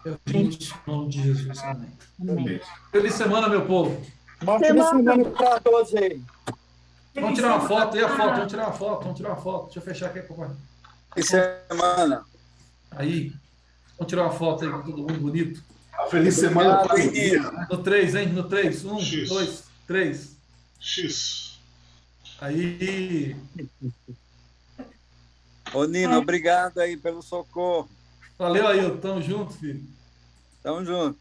Eu pedimos em nome de Jesus. Amém.
Amém.
Feliz semana, meu povo.
Uma feliz semana para todos aí.
Vamos tirar uma foto, e a foto? Vamos tirar uma foto. Deixa eu fechar aqui, papai.
Feliz semana.
Aí. Vamos tirar uma foto aí com todo mundo bonito.
Feliz semana.
No 3, hein? No 3. 1,
X.
2, 3.
X.
Aí.
Ô, Nino, obrigado aí pelo socorro.
Valeu, Ailton. Tamo junto, filho.
Tamo junto.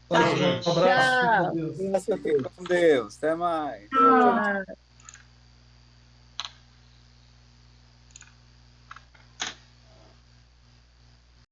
Valeu, um abraço.
Tchau.
Fique com Deus.
Graças a Deus.
Com Deus. Até mais.
Ah.